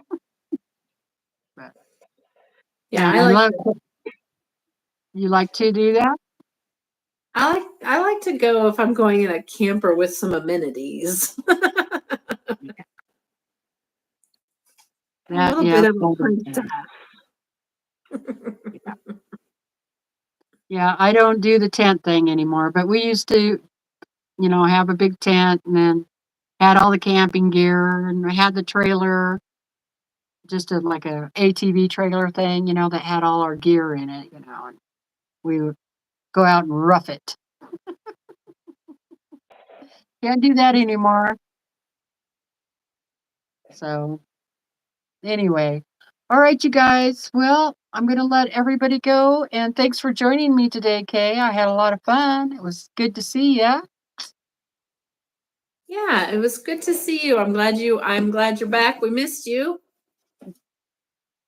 But Yeah, and I like you like to do that? I like to go if I'm going in a camper with some amenities. A little bit of a princess. Yeah, I don't do the tent thing anymore, but we used to, you know, have a big tent and then had all the camping gear and we had the trailer, just like a ATV trailer thing, you know, that had all our gear in it, you know, and we would go out and rough it. Can't do that anymore. So anyway, all right, you guys. Well, I'm going to let everybody go. And thanks for joining me today, Kay. I had a lot of fun. It was good to see you. Yeah, it was good to see you. I'm glad you're back. We missed you.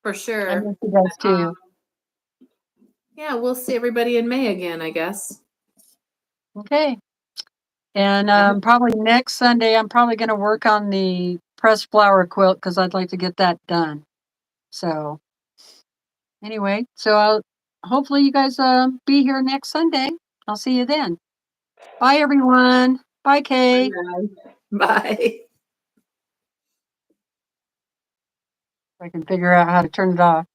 For I sure. miss you guys too. Yeah, we'll see everybody in May again, I guess. Okay. And probably next Sunday, I'm probably going to work on the pressed flower quilt because I'd like to get that done. So anyway, so I'll hopefully you guys be here next Sunday. I'll see you then. Bye, everyone. Bye, Kay. Bye. I can figure out how to turn it off.